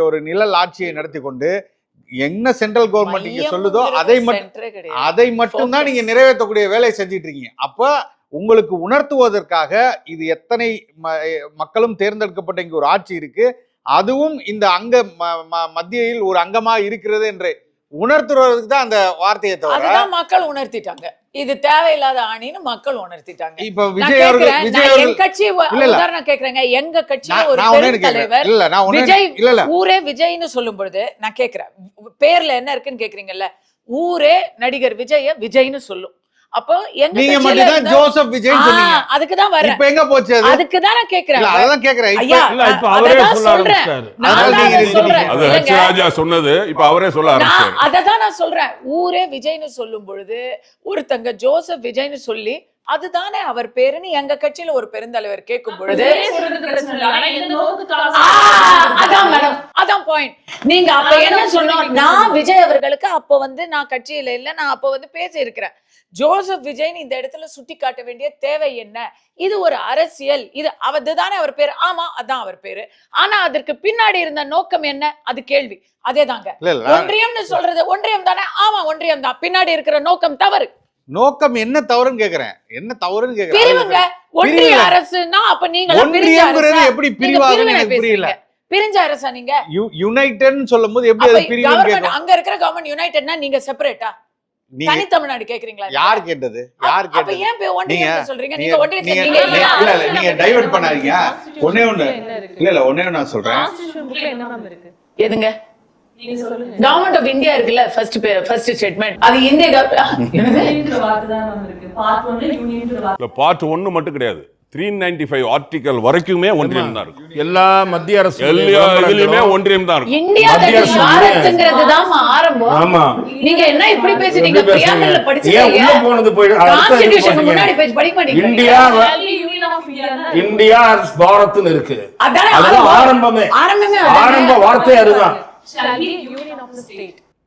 ஒரு நிழல் ஆட்சியை நடத்தி கொண்டு என்ன சென்ட்ரல் கவர்மெண்ட் இங்க சொல்லுதோ அதை மட்டும் தான் நீங்க நிறைவேற்றக்கூடிய வேலையை செஞ்சிட்டு இருக்கீங்க. அப்ப உங்களுக்கு உணர்த்துவதற்காக இது எத்தனை மக்களும் தேர்ந்தெடுக்கப்பட்ட இங்க ஒரு ஆட்சி இருக்கு, அதுவும் இந்த மத்தியில் ஒரு அங்கமா இருக்கிறது என்று உணர்த்துறதுக்கு தான் அந்த வார்த்தையை தவிர மக்கள் உணர்த்திட்டாங்க. இது தேவையில்லாத ஆணின்னு மக்கள் உணர்த்திட்டாங்க. இப்ப விஜய் கட்சி உதாரணம் கேக்குறேங்க. எங்க கட்சியில ஒரு தலைவர் விஜய் ஊரே விஜய்னு சொல்லும் பொழுது நான் கேக்குறேன், பேர்ல என்ன இருக்குன்னு கேக்குறீங்கல்ல, ஊரே நடிகர் விஜய்னு சொல்லும். அப்போ நீங்க மட்டும் தான் ஜோசப் விஜய் சொன்னீங்க. அதுக்கு தான் வரேன். இப்போ எங்க போச்சு அது? அதுக்கு தான் நான் கேக்குறேன். அதான் கேக்குறேன். இப்ப அவரே சொல்ல ஆரம்பிச்சாரு. அது ஹெச் ராஜா சொன்னது இப்ப அவரே சொல்ல ஆரம்பிச்சாரு. அததான் நான் சொல்றேன். ஊரே விஜய்னு சொல்லும் பொழுது ஒருத்தங்க ஜோசப் விஜய்னு சொல்லி அதுதானே அவர் பேருன்னு எங்க கட்சியில ஒரு பெருந்தலைவர் கேட்கும் பொழுது அதான் மேடம், அதான் பாயிண்ட். நீங்க அப்ப என்ன சொன்னோம், நான் விஜய் அவர்களுக்கு அப்ப வந்து நான் கட்சியில இல்ல, நான் அப்ப வந்து பேசி இருக்கிறேன். ஜோசப் விஜய்னு இந்த இடத்துல சுட்டி காட்ட வேண்டிய தேவை என்ன? இது ஒரு அரசியல், இது அவதுதானே அவர் பேரு. ஆமா, அதான் அவர் பேரு. ஆனா அதற்கு பின்னாடி இருந்த நோக்கம் என்ன? அது கேள்வி. அதேதாங்க ஒன்றியம்னு சொல்றது. ஒன்றியம் தானே? ஆமா ஒன்றியம் தான். பின்னாடி இருக்கிற நோக்கம் தவறு. நோக்கம் என்ன தவறுன்னு கேக்குறேன். என்ன தவறுன்னு கேக்குறேன். பிரிவுங்க. ஒன்றிய அரசுனா அப்ப நீங்க ஒன்றியம்ங்கிறது எப்படி பிரிவாகுன்னு எனக்கு புரியல. பிரிஞ்ச அரசா நீங்க? யுனைடெட்னு சொல்லும்போது எப்படி அது பிரிவுன்னு கேக்குறேன். அங்க இருக்கிற கவர்மெண்ட் யுனைடெட்னா நீங்க செப்பரேட்டா? தனி தமிழ்நாடு கேக்குறீங்களா? யார் கேட்டது? யார் கேட்டது? அப்ப ஏன் ஒன்றியம் சொல்றீங்க? நீங்க ஒன்றியத்தை நீங்க டைவர்ட் பண்ணாதீங்க. ஒண்ணே ஒண்ணே நான் சொல்றேன். எதுங்க? கவர்மெண்ட் ஆஃப் இந்தியா இருக்குல்ல, ஃபர்ஸ்ட் ஸ்டேட்மெண்ட் அது இந்திய பார்ட் 1 மட்டும் கிடையாது, 395 ஆர்டிகல் வரைக்குமே ஒன்றியம் தான் இருக்கும். எல்லா மத்திய அரசு எல்லா ஒன்றியம் தான் இருக்கும். இந்தியா பாரத்ங்கிறது தான் ஆரம்பம். ஆமா, நீங்க என்ன இப்படி பேசுறீங்க? பிரியாமல்ல படிச்சீங்க, உள்ள போனது போய் கான்ஸ்டிடியூஷன் முன்னாடி பேஜ் படிக்க மாட்டீங்க. இந்தியா பாரத்னு இருக்கு. அதான் ஆரம்பமே. ஆரம்ப வார்த்தை அதுதான்.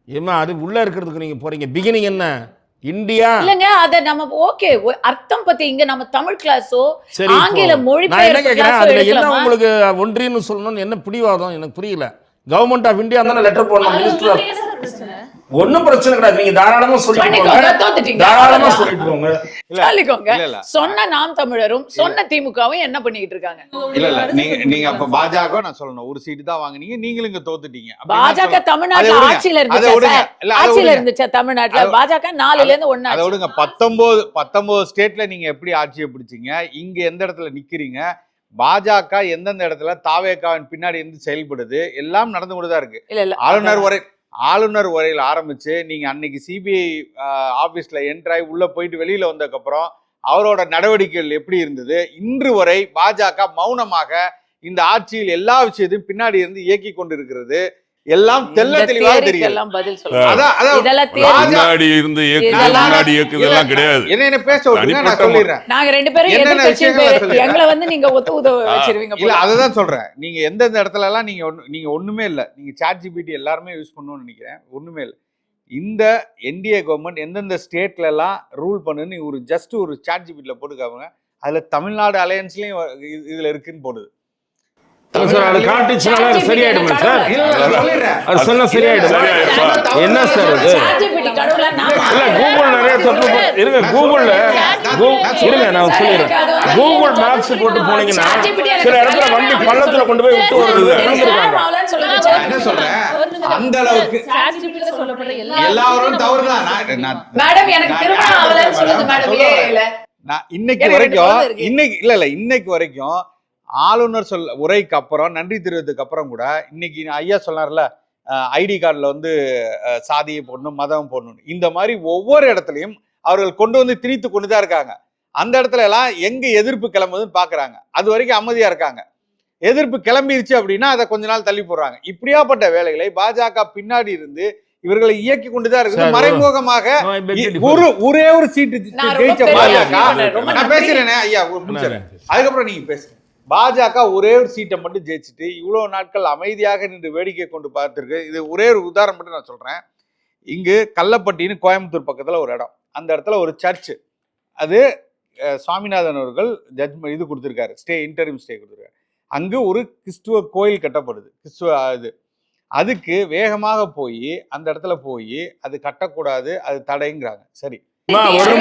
ஏமா அது உள்ள இருக்கிறதுக்கு நீங்க போறீங்க. பிகினிங் என்ன? இந்தியா இல்லங்க. அத நம்ம ஓகே அர்த்தம் பத்தி இங்க நம்ம தமிழ் கிளாஸோ ஆங்கில மொழி என்ன உங்களுக்கு ஒன்றியம்னு சொல்லணும்னு என்ன பிடிவாதம் எனக்கு புரியல. கவர்மெண்ட் ஆஃப் இந்தியா தானே லெட்டர் போடணும். மினிஸ்டர் ஒன்னும் பிரச்சனை கிடையாது. நீங்க தாராளமா சொல்லிக்கோங்க. தாராளமா சொல்லிக்கோங்க. சொன்ன நாம் தமிழரும் சொன்ன திமுகவும் என்ன பண்ணிட்டு இருக்காங்க? இல்ல நீங்க அப்ப பாஜக நான் சொல்லணும் ஒரு சீட்டு தான் வாங்குனீங்க, நீங்களும் இங்க தோத்துட்டீங்க. பாஜக தமிழ்நாட்டுல ஆட்சியில இருந்துச்சு. தமிழ்நாட்டுல பாஜக 4ல இருந்து 1. அதை விடுங்க. 19 ஸ்டேட்ல நீங்க எப்படி ஆட்சியை பிடிச்சீங்க? இங்க எந்த இடத்துல நிக்கிறீங்க? பாஜக எந்தெந்த இடத்துல தாவேகாவின் பின்னாடி இருந்து செயல்படுது எல்லாம் நடந்து கொண்டுதான் இருக்கு. ஆளுநர் உரையில் ஆரம்பிச்சு நீங்க அன்னைக்கு சிபிஐ ஆபீஸ்ல என்ட்ராய் உள்ள போயிட்டு வெளியில வந்ததுக்கு அப்புறம் அவரோட நடவடிக்கைகள் எப்படி இருந்தது? இன்று வரை பாஜக மௌனமாக இந்த ஆட்சியில் எல்லா விஷயத்தையும் பின்னாடி இருந்து இயக்கி கொண்டிருக்கிறது. எல்லாம் தெல்ல தெளிவாக தெரியும். என்ன பேச விட்டுங்க, நான் சொல்லிடுறேன். நாங்க 2 பேரும் எங்களை வந்து நீங்க ஒத்து உதவ வச்சிருவீங்க. இல்ல அததான் சொல்றேன். நீங்க எந்தெந்த இடத்துல எல்லாம் நீங்க ஒண்ணுமே இல்ல. நீங்க ChatGPT எல்லாருமே யூஸ் பண்ணணும்னு நினைக்கிறேன். ஒண்ணுமே இல்ல. இந்த என்டிஏ கவர்மெண்ட் எந்தெந்த ஸ்டேட்ல எல்லாம் ரூல் பண்ணுன்னு ஒரு ஜஸ்ட் ஒரு ChatGPTல போட்டுக்காங்க. அதுல தமிழ்நாடு அலையன்ஸ்லயும் இதுல இருக்குன்னு போடுது. சரியாயிடும் சார். அது சொன்னா சரியாயிடும். என்ன சார் அது? இல்ல கூகுள் நிறைய தப்பு இருங்க. கூகுள்ல இருங்க நான் சொல்லிடுறேன். கூகுள் மேப்ஸ் போட்டு போனீங்கன்னா சில இடத்துல வண்டி பள்ளத்துல கொண்டு போய் விட்டு வருது. என்ன சொல்றேன், அந்த அளவுக்கு எல்லாரும் தவறுதான். மேடம் எனக்கு திருமணம் ஆகலன்னு சொல்லுங்க மேடம். நான் இன்னைக்கு வரைக்கும் ஆளுநர் உரைக்கு அப்புறம் நன்றி தெரிவித்ததுக்கு அப்புறம் கூட இன்னைக்கு ஐயா சொன்னார்ல ஐடி கார்டில் வந்து சாதியை போடணும், மதம் போடணும், இந்த மாதிரி ஒவ்வொரு இடத்துலையும் அவர்கள் கொண்டு வந்து திணித்து கொண்டு தான் இருக்காங்க. அந்த இடத்துல எல்லாம் எங்க எதிர்ப்பு கிளம்புதுன்னு பாக்குறாங்க. அது வரைக்கும் அமைதியா இருக்காங்க. எதிர்ப்பு கிளம்பிருச்சு அப்படின்னா அதை கொஞ்ச நாள் தள்ளி போடுறாங்க. இப்படியாப்பட்ட வேலைகளை பாஜக பின்னாடி இருந்து இவர்களை இயக்கி கொண்டுதான் இருக்குது. மறைமுகமாக ஒரே ஒரு சீட்டு ஜெயிச்ச பாஜக, நான் பேசுறேனே ஐயா முடிச்சிடறேன், அதுக்கப்புறம் நீங்க பேசுங்க. பாஜக ஒரே ஒரு சீட்டை மட்டும் ஜெயிச்சுட்டு இவ்வளவு நாட்கள் அமைதியாக நின்று வேடிக்கை கொண்டு பார்த்துருக்கு. இது ஒரே ஒரு உதாரணம் மட்டும் நான் சொல்றேன். இங்கு கள்ளப்பட்டின்னு கோயம்புத்தூர் பக்கத்துல ஒரு இடம், அந்த இடத்துல ஒரு சர்ச்சு, அது சுவாமிநாதன் அவர்கள் ஜட்ஜ்மெண்ட் இது கொடுத்துருக்காரு, இன்டரிம் ஸ்டே கொடுத்துருக்காரு. அங்கு ஒரு கிறிஸ்துவ கோயில் கட்டப்படுது, கிறிஸ்துவ இது. அதுக்கு வேகமாக போய் அந்த இடத்துல போய் அது கட்டக்கூடாது, அது தடைங்கிறாங்க. சரி, ஒரு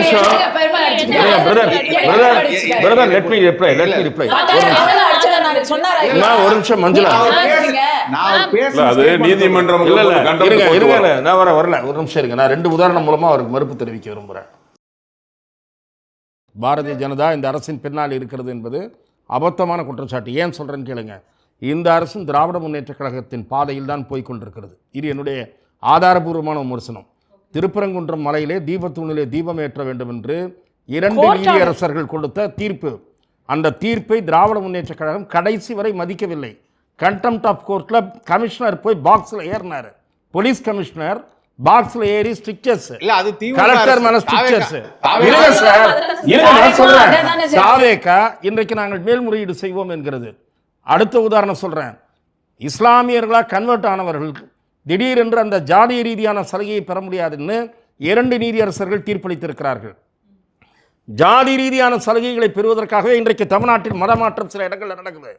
நிமிஷம் மஞ்சுளா, அது நீதிமன்றம் நான் வரல, ஒரு நிமிஷம் இருங்க. நான் 2 உதாரணம் மூலமா அவருக்கு மறுப்பு தெரிவிக்க விரும்புறேன். பாரதிய ஜனதா இந்த அரசின் பின்னால் இருக்கிறது என்பது அபத்தமான குற்றச்சாட்டு. ஏன் சொல்றேன்னு கேளுங்க. இந்த அரசும் திராவிட முன்னேற்ற கழகத்தின் பாதையில் தான் போய்கொண்டிருக்கிறது. இது என்னுடைய ஆதாரபூர்வமான விமர்சனம். திருப்பரங்குன்றம் மலையிலே தீபத்தூணிலே தீபம் ஏற்ற வேண்டும் என்று 2 நீதியரசர்கள் கொடுத்த தீர்ப்பு, அந்த தீர்ப்பை திராவிட முன்னேற்ற கழகம் கடைசி வரை மதிக்கவில்லை. கண்டெம்ட் ஆஃப் கோர்ட்ல கமிஷனர் போய் பாக்ஸ்ல ஏறினார். போலீஸ் கமிஷனர் பாக்ஸ்ல ஏறி ஸ்டிக்கர்ஸ், கலெக்டர் மேல ஸ்டிக்கர்ஸ். இருங்க சார், இருங்க நான் சொல்றேன். தாவேகா இன்றைக்கு நாங்கள் மேல்முறையீடு செய்வோம் என்கிறது. அடுத்த உதாரணம் சொல்றேன். இஸ்லாமியர்களா கன்வெர்ட் ஆனவர்கள் திடீரென்று அந்த ஜாதிய ரீதியான சலுகையை பெற முடியாதுன்னு 2 நீதியரசர்கள் தீர்ப்பளித்திருக்கிறார்கள். ஜாதி ரீதியான சலுகைகளை பெறுவதற்காகவே இன்றைக்கு தமிழ்நாட்டில் மதமாற்றம் சில இடங்கள் நடக்குது.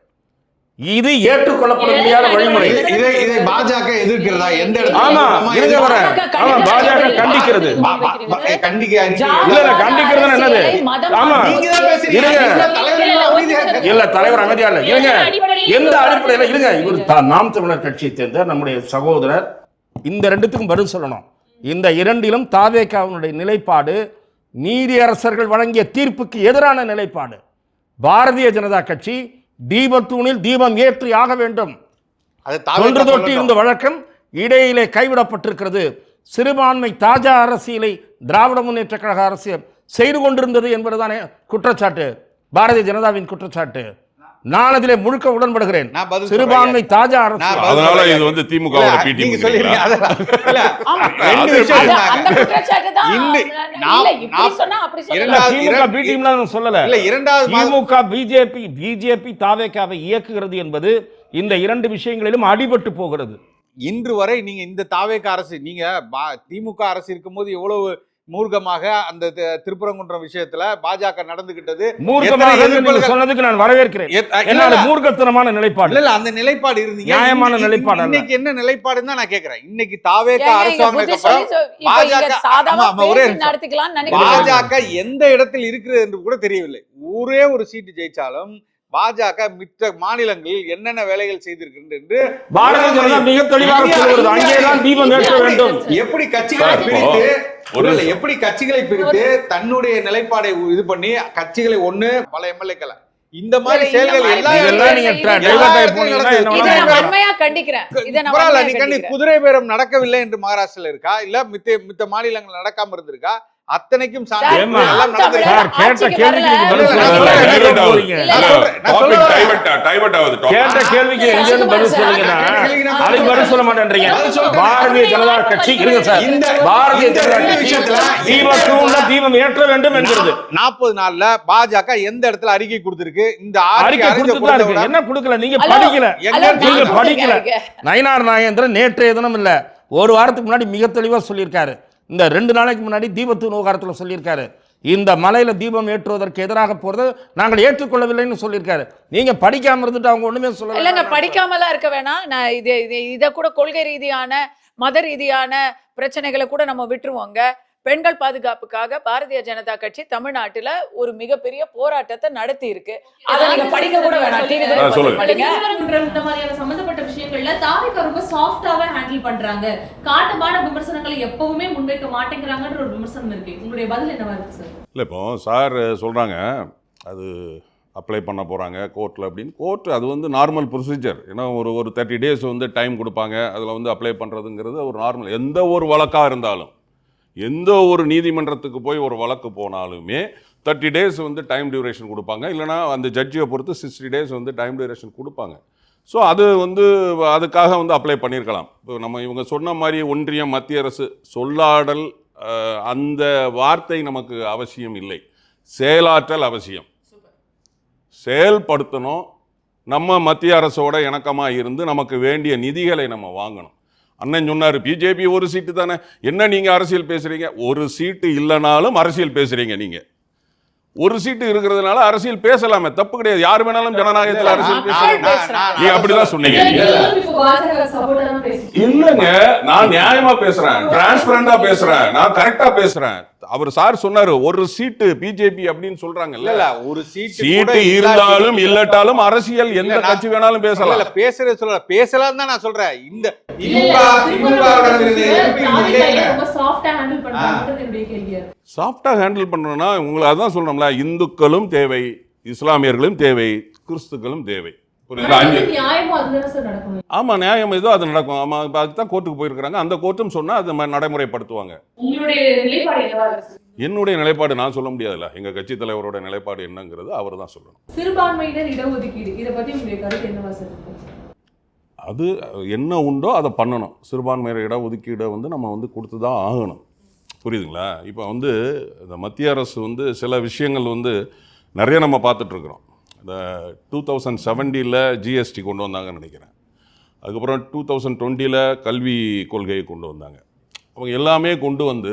இது ஏற்றுக்கொள்ளப்பட முடியாத வழிமுறை. இதை பாஜக எதிர்க்கிறதா? எந்த பாஜக கண்டிக்கிறது. இல்ல தலைவர் அமைதியா இல்ல. இருங்க, எந்த அடிப்படையில் இருங்க. இவர் நாம் தமிழர் கட்சியை சேர்ந்த நம்முடைய சகோதரர். இந்த 2த்துக்கும் பதில் சொல்லணும். இந்த 2லும் தாவேகாவினுடைய நிலைப்பாடு நீதியரசர்கள் வழங்கிய தீர்ப்புக்கு எதிரான நிலைப்பாடு. பாரதிய ஜனதா கட்சி தீபத்தூணில் தீபம் ஏற்றி ஆக வேண்டும் தொன்று தொட்டு இருந்த வழக்கம் இடையிலே கைவிடப்பட்டிருக்கிறது. சிறுபான்மை தாஜா அரசியலை திராவிட முன்னேற்ற கழக அரசியல் செய்து கொண்டிருந்தது என்பதுதானே குற்றச்சாட்டு, பாரதிய ஜனதாவின் குற்றச்சாட்டு. நான் அதிலே முழுக்க உடன்படுகிறேன். சிறுபான்மை தாஜா அரசு, அதனால இது வந்து திமுகவோட பிடி சொல்றீங்க. பிஜேபி தாவேகாவை இயக்குகிறது என்பது இந்த 2 விஷயங்களிலும் அடிபட்டு போகிறது. இன்று வரை நீங்க இந்த தாவேகா அரசு, நீங்க திமுக அரசு இருக்கும்போது எவ்வளவு மூர்க்கமாக அந்த திருப்பரங்குன்றம் விஷயத்துல பாஜக நடந்துகிட்டது, சொன்னதுக்கு நான் வரவேற்கிறேன். மூர்க்கத்தனமான நிலைப்பாடு இல்ல, அந்த நிலைப்பாடு இருந்தீங்க, நியாயமான நிலைப்பாடு. இன்னைக்கு என்ன நிலைப்பாடுன்னு தான் நான் கேக்குறேன். இன்னைக்கு தாவேகா அரசாங்கத்துக்கு பாஜக எந்த இடத்தில் இருக்கிறது என்று கூட தெரியவில்லை. ஒரே ஒரு சீட்டு ஜெயிச்சாலும் பாஜக மித்த மாநிலங்களில் என்னென்ன வேலைகள் செய்திருக்கின்றது என்று பாரதிய ஜனதா மிக தெளிவாக சொல்கிறது. அங்கேதான் தீபம் ஏற்ற வேண்டும். எப்படி கட்சிகளை பிரித்து தன்னுடைய நிலைப்பாடை இது பண்ணி கட்சிகளை ஒண்ணு பல எம்எல்ஏக்களை இந்த மாதிரி செயல்கள் குதிரை பேரம் நடக்கவில்லை என்று மகாராஷ்டிரா இருக்கா, இல்ல மித்த மாநிலங்கள் நடக்காம இருந்திருக்கா? அத்தனைக்கும் சொல்ல மாட்டேன்றீங்க. பாரதிய ஜனதா கட்சி பாரதிய ஜனதா கட்சி தீபம் ஏற்ற வேண்டும் என்கிறது. 40 நாள்ல பாஜக எந்த இடத்துல அறிக்கை கொடுத்திருக்கு? இந்த அறிக்கை கொடுத்துதான் என்ன கொடுக்கல, நீங்க படிக்கல. நயினார் நாகேந்திரன் நேற்றைய தினம் இல்ல, ஒரு வாரத்துக்கு முன்னாடி மிக தெளிவா சொல்லியிருக்காரு. இந்த 2 நாளைக்கு முன்னாடி தீபத்தூண் விவகாரத்தில் சொல்லியிருக்காரு. இந்த மலையில தீபம் ஏற்றுவதற்கு எதிராக போறது நாங்கள் ஏற்றுக்கொள்ளவில்லைன்னு சொல்லியிருக்காரு. நீங்க படிக்காம இருந்துட்டு அவங்க ஒண்ணுமே சொல்லல. இல்லங்க, படிக்காமலாம் இருக்க வேணாம். நான் இத கூட கொள்கை ரீதியான மத ரீதியான பிரச்சனைகளை கூட நம்ம விட்டுருவோங்க. பெண்கள் பாதுகாப்புக்காக பாரதிய ஜனதா கட்சி தமிழ்நாட்டுல ஒரு மிகப்பெரிய போராட்டத்தை நடத்தி இருக்கு. அதை நீங்க படிக்க கூட வேணாம், இந்த மாதிரியான சம்பந்தப்பட்ட விஷயங்கள்ல தாவேகா ரொம்ப சாஃப்டாவே ஹேண்டில் பண்றாங்க, காட்டமான விமர்சனங்களை எப்பவுமே முன்வைக்க மாட்டேங்கிறாங்கன்ற ஒரு விமர்சனம் இருக்கு. உங்களுடைய பதில் என்னவா இருக்கு சார்? இல்லை, இப்போ சார் சொல்றாங்க அது அப்ளை பண்ண போகிறாங்க கோர்ட்டில் அப்படின்னு. கோர்ட் அது வந்து நார்மல் ப்ரொசீஜர். ஏன்னா ஒரு 30 days வந்து டைம் கொடுப்பாங்க. அதில் வந்து அப்ளை பண்ணுறதுங்கிறது ஒரு நார்மல். எந்த ஒரு வழக்காக இருந்தாலும், எந்த ஒரு நீதிமன்றத்துக்கு போய் ஒரு வழக்கு போனாலுமே 30 days வந்து டைம் டியூரேஷன் கொடுப்பாங்க. இல்லைனா அந்த ஜட்ஜியை பொறுத்து 60 days வந்து டைம் டியூரேஷன் கொடுப்பாங்க. ஸோ அது வந்து அதுக்காக வந்து அப்ளை பண்ணியிருக்கலாம். இப்போ நம்ம இவங்க சொன்ன மாதிரி ஒன்றியம் மத்திய அரசு சொல்லாடல் அந்த வார்த்தை நமக்கு அவசியம் இல்லை. செயலாற்றல் அவசியம். செயல்படுத்தணும். நம்ம மத்திய அரசோட இணக்கமாக இருந்து நமக்கு வேண்டிய நிதிகளை நம்ம வாங்கணும். அண்ணன் சொன்னார் பிஜேபி ஒரு சீட்டு தானே, என்ன நீங்கள் அரசியல் பேசுகிறீங்க? ஒரு சீட்டு இல்லைனாலும் அரசியல் பேசுகிறீங்க. நீங்கள் ஒரு சீட்டு இருக்கிறதுனால அரசியல் பேசலாமே, தப்பு கிடையாது. யார் வேணாலும் ஜனநாயகத்தில் அரசியல் பேசலாம். நீங்க அப்படிதான் சொன்னீங்க. இல்லங்க, நான் நியாயமா பேசுறேன், டிரான்ஸ்பரண்டா பேசுறேன், நான் கரெக்டா பேசுறேன். அவர் சார் சொன்னாரு ஒரு சீட்டு பிஜேபி அப்படின்னு சொல்றாங்க. இல்ல ஒரு சீட்டு இருந்தாலும் இல்லட்டாலும் அரசியல் எந்த கட்சி வேணாலும் பேசலாம். இல்ல பேசுறது சொல்ல பேசலாம் தான் நான் சொல்றேன். இந்த சாஃப்டா ஹேண்டில் பண்றோம்னா உங்களுக்கு அதான் சொல்றோம்ல, இந்துக்களும் தேவை, இஸ்லாமியர்களும் தேவை, கிறிஸ்துக்களும் தேவை. ஆமா, நியாயம் ஏதோ அது நடக்கும். ஆமா, அதுதான் கோர்ட்டுக்கு போயிருக்காங்க. அந்த கோர்ட்டும் சொன்னா அது நடைமுறைப்படுத்துவாங்க. என்னுடைய நிலைப்பாடு நான் சொல்ல முடியாதுல்ல. எங்க கட்சி தலைவரோட நிலைப்பாடு என்னங்கிறது அவர் தான் சொல்லணும். சிறுபான்மையினர் இடஒதுக்கீடு இத பத்தி உங்களுடைய கருத்து என்னவா சார்? அது என்ன உண்டோ அதை பண்ணணும். சிறுபான்மையினர் இடஒதுக்கீடை வந்து நம்ம வந்து கொடுத்து தான் ஆகணும். புரியுதுங்களா? இப்போ வந்து இந்த மத்திய அரசு வந்து சில விஷயங்கள் வந்து நிறைய நம்ம பார்த்துட்ருக்குறோம். இந்த 2017 ஜிஎஸ்டி கொண்டு வந்தாங்கன்னு நினைக்கிறேன். அதுக்கப்புறம் 2020 கல்வி கொள்கையை கொண்டு வந்தாங்க. அவங்க எல்லாமே கொண்டு வந்து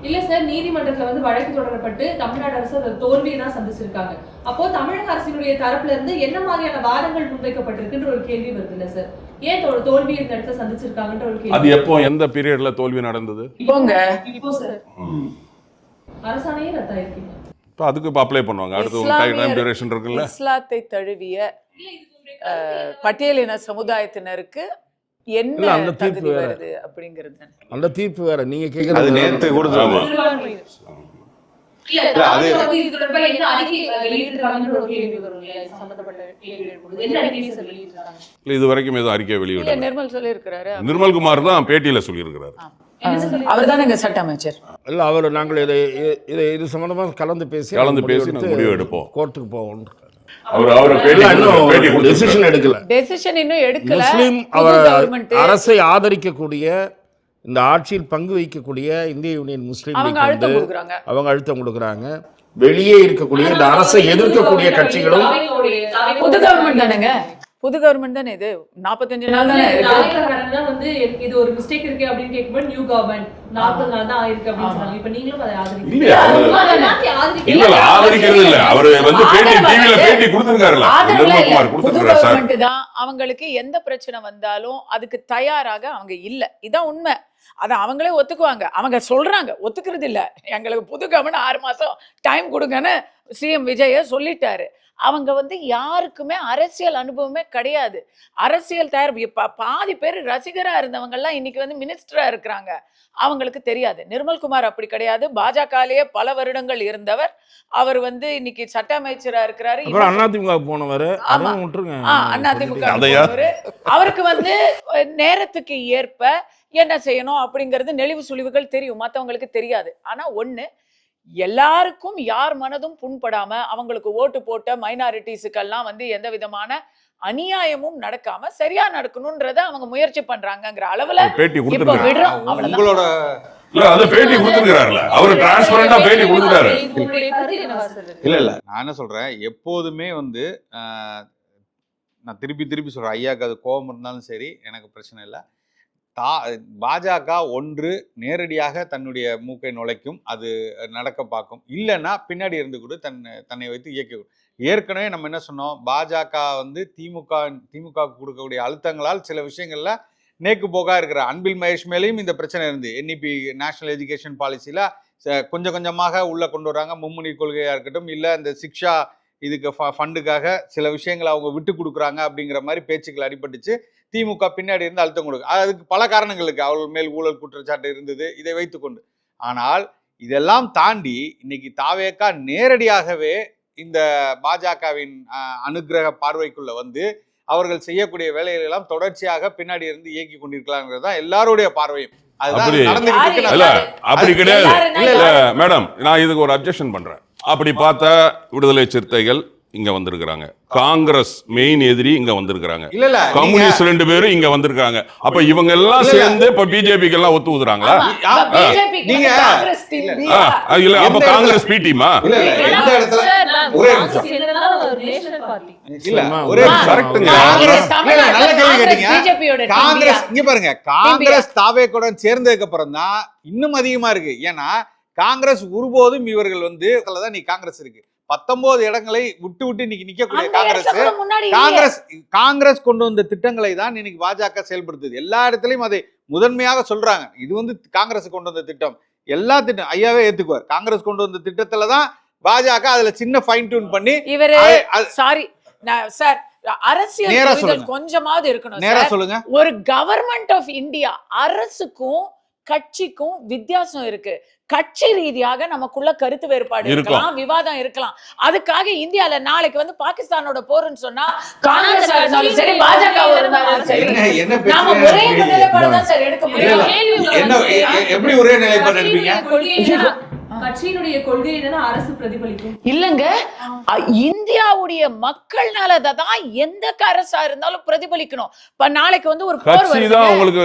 இல்ல சார், நீதிமன்றத்துல வந்து வழக்கு தொடரப்பட்டு தமிழ்நாடு அரசு அந்த தோல்வியை தான் சந்திச்சிருக்காங்க. அப்போ தமிழக அரசினுடைய தரப்புல இருந்து என்ன மாதிரியான வாதங்கள் முன்வைக்கப்பட்டிருக்குன்ற ஒரு கேள்வி வருது இல்ல சார்? ஏன் தோல்வி இந்த இடத்துல சந்திச்சிருக்காங்கன்ற ஒரு கேள்வி. அது எப்போ எந்த பீரியட்ல தோல்வி நடந்தது? இப்போ சார் அரசாணையே ரத்தாயிருக்கீங்க. இப்போ அதுக்கு இப்போ அப்ளை பண்ணுவாங்க. அடுத்து ஒரு டைம் டியூரேஷன் இருக்குல்ல. இஸ்லாத்தை தழுவிய பட்டியலின சமுதாயத்தினருக்கு என்ன அந்த தீர்ப்பு வருது அப்படிங்கிறது. அந்த தீர்ப்பு வேற. நீங்க கேக்குறது நேத்து கொடுத்தாங்க. இது வரைக்கும் ஏதோ அறிக்கை வெளியிட நிர்மல் சொல்லியிருக்கிறாரு. நிர்மல்குமார் தான் பேட்டியில சொல்லியிருக்கிறாரு. அவர் தானே சட்ட அமைச்சர். இல்ல அவர் நாங்கள் இது சம்பந்தமா கலந்து பேசி முடிவு எடுப்போம். கோர்ட்டுக்கு போவோம். டெசிஷன் இன்னும் எடுக்கல. முஸ்லிம் அரசை ஆதரிக்கக்கூடிய, இந்த ஆட்சியில் பங்கு வகிக்கக்கூடிய இந்திய யூனியன் முஸ்லீம் அவங்க அழுத்தம் கொடுக்குறாங்க. வெளியே இருக்கக்கூடிய இந்த அரசை எதிர்க்கக்கூடிய கட்சிகளும் புது கவர்மெண்ட் தானேங்க, புது கவர்மெண்ட் தானே இது. 45 நாள் தானே வந்து இது ஒரு மிஸ்டேக் இருக்கு அப்படின்னு கேட்கும்போது நியூ கவர்மெண்ட் 40 நாள் தான் ஆயிருக்கு அப்படின்னு சொன்னாங்க. இப்போ நீங்களும் அதை ஆதரிக்கிறீங்க? இல்ல ஆதரிக்கிறது இல்ல. அவர் வந்து பேட்டி டிவில பேட்டி கொடுத்திருக்காருல, நிர்மல்குமார் கொடுத்திருக்காரு சார். கவர்மெண்ட் தான் அவங்களுக்கு எந்த பிரச்சனை வந்தாலும் அதுக்கு தயாராக அவங்க இல்ல. இதான் உண்மை. அதை அவங்களே ஒத்துக்குவாங்க. அவங்க சொல்றாங்க, ஒத்துக்கிறது இல்ல. எங்களுக்கு புது கவர்மெண்ட் 6 மாசம் டைம் கொடுங்கன்னு சிஎம் விஜய சொல்லிட்டாரு. அவங்க வந்து யாருக்குமே அரசியல் அனுபவமே கிடையாது. அரசியல் தயார் பாதி பேர் ரசிகரா இருந்தவங்க எல்லாம் இன்னைக்கு வந்து மினிஸ்டரா இருக்கிறாங்க. அவங்களுக்கு தெரியாது. நிர்மல்குமார் அப்படி கிடையாது. பாஜகலேயே பல வருடங்கள் இருந்தவர். அவர் வந்து இன்னைக்கு சட்ட அமைச்சரா இருக்கிறாரு. அதிமுக போனவர். அதிமுக அவருக்கு வந்து நேரத்துக்கு ஏற்ப என்ன செய்யணும் அப்படிங்கிறது நெளிவு சுழிவுகள் தெரியும், மற்றவங்களுக்கு தெரியாது. ஆனா ஒண்ணு, எல்லாருக்கும் யார் மனதும் புண்படாம அவங்களுக்கு ஓட்டு போட்ட மைனாரிட்டிஸுக்கெல்லாம் வந்து எந்த விதமான அநியாயமும் நடக்காம சரியா நடக்கணும்ன்றத அவங்க முயற்சி பண்றாங்கங்கிற அளவுல இப்ப விடுறோம். உங்களோட பேட்டி கொடுத்திருக்காருல, அவர் டிரான்ஸ்பரண்டா பேட்டி கொடுத்திருக்காரு. இல்ல நான் என்ன சொல்றேன், எப்போதுமே வந்து நான் திருப்பி சொல்றேன், ஐயாக்கு அது கோபம் இருந்தாலும் சரி எனக்கு பிரச்சனை இல்லை. பாஜக ஒன்று நேரடியாக தன்னுடைய மூக்கை நுழைக்கும், அது நடக்க பார்க்கும். இல்லைன்னா பின்னாடி இருந்து கூட தன்னை வைத்து இயக்க. ஏற்கனவே நம்ம என்ன சொன்னோம், பாஜக வந்து திமுக கொடுக்கக்கூடிய அழுத்தங்களால் சில விஷயங்கள்ல நேக்கு போகா இருக்கிற அன்பில் மகேஷ் மேலேயும் இந்த பிரச்சனை இருந்து NEP நேஷனல் எஜுகேஷன் பாலிசியில கொஞ்சம் கொஞ்சமாக உள்ள கொண்டு வராங்க. மும்மொழி கொள்கையா இருக்கட்டும், இல்லை இந்த சிக்ஷா இதுக்கு ஃபண்டுக்காக சில விஷயங்களை அவங்க விட்டு கொடுக்குறாங்க அப்படிங்கிற மாதிரி பேச்சுக்கள் அடிபட்டுச்சு. திமுக பின்னாடி இருந்து அழுத்தம் கொடுக்கு. அதுக்கு பல காரணங்களுக்கு அவர்கள் மேல் ஊழல் குற்றச்சாட்டு இருந்தது, இதை வைத்துக்கொண்டு. ஆனால் இதெல்லாம் தாண்டி இன்னைக்கு தாவேகா நேரடியாகவே இந்த பாஜகவின் அனுக்கிரக பார்வைக்குள்ள வந்து அவர்கள் செய்யக்கூடிய வேலைகள் எல்லாம் தொடர்ச்சியாக பின்னாடி இருந்து இயக்கி கொண்டிருக்கலாங்கிறது தான் எல்லாருடைய பார்வையும். அப்படி கிடையாது. இல்ல மேடம், நான் இதுக்கு ஒரு அப்ஜெக்ஷன் பண்றேன். அப்படி பார்த்தா விடுதலை சிறுத்தைகள் இங்க வந்திருக்காங்க, காங்கிரஸ் மெயின் எதிரி இங்க வந்திருக்காங்க, கம்யூனிஸ்ட் 2 பேரும் இங்க வந்திருக்காங்க. அப்ப இவங்க எல்லாம் சேர்ந்து இப்ப பிஜேபிக்கு எல்லாம் ஒத்து ஊதுறாங்களா? நீங்க இல்ல அப்ப காங்கிரஸ் பி டீமா? காங்கிரஸ் இங்க பாருங்க, காங்கிரஸ் தாவேக்குடன் சேர்ந்ததுக்கு அப்புறம் தான் இன்னும் அதிகமா இருக்கு. ஏன்னா காங்கிரஸ் ஒருபோதும் இவர்கள் வந்து நீ காங்கிரஸ் இருக்கு 19 இடங்களை விட்டு விட்டு இன்னைக்கு நிக்கக்கூடிய காங்கிரஸ் கொண்டு வந்த திட்டங்களை தான் இன்னைக்கு பாஜக செயல்படுத்துது. எல்லா இடத்துலயும் அதை முதன்மையாக சொல்றாங்க. இது வந்து காங்கிரஸ் கொண்டு வந்த திட்டம், எல்லா திட்டம் ஐயாவே ஏத்துக்குவார். காங்கிரஸ் கொண்டு வந்த திட்டத்துலதான் பாஜக அதுல சின்ன ஃபைன் டியூன் பண்ணி அரசியல் கொஞ்சமாவது இருக்கணும். நேரா சொல்லுங்க. ஒரு கவர்மெண்ட் ஆஃப் இந்தியா அரசுக்கும் கட்சிக்கும் வித்தியாசம் இருக்கு. கட்சி ரீதியாக நமக்குள்ள கருத்து வேறுபாடு இருக்கலாம், விவாதம் இருக்கலாம். அதுக்காக இந்தியால நாளைக்கு வந்து பாகிஸ்தானோட போர்னு சொன்னா காங்கிரஸ் இருந்தாலும் சரி, பாஜக இருந்தாலும் சரி, நாம ஒரே நிலைப்பாடு தான் சார் எடுக்க முடியும். எப்படி ஒரே நிலைப்பாடு எடுப்பீங்க? கட்சியினுடைய கொள்கை அரசு பிரதிபலிக்கும் இல்லங்க. இந்தியாவுடைய மக்கள் நலதான் எந்த அரசா இருந்தாலும் பிரதிபலிக்கணும். இப்ப நாளைக்கு வந்து ஒரு போர் வருது, உங்களுக்கு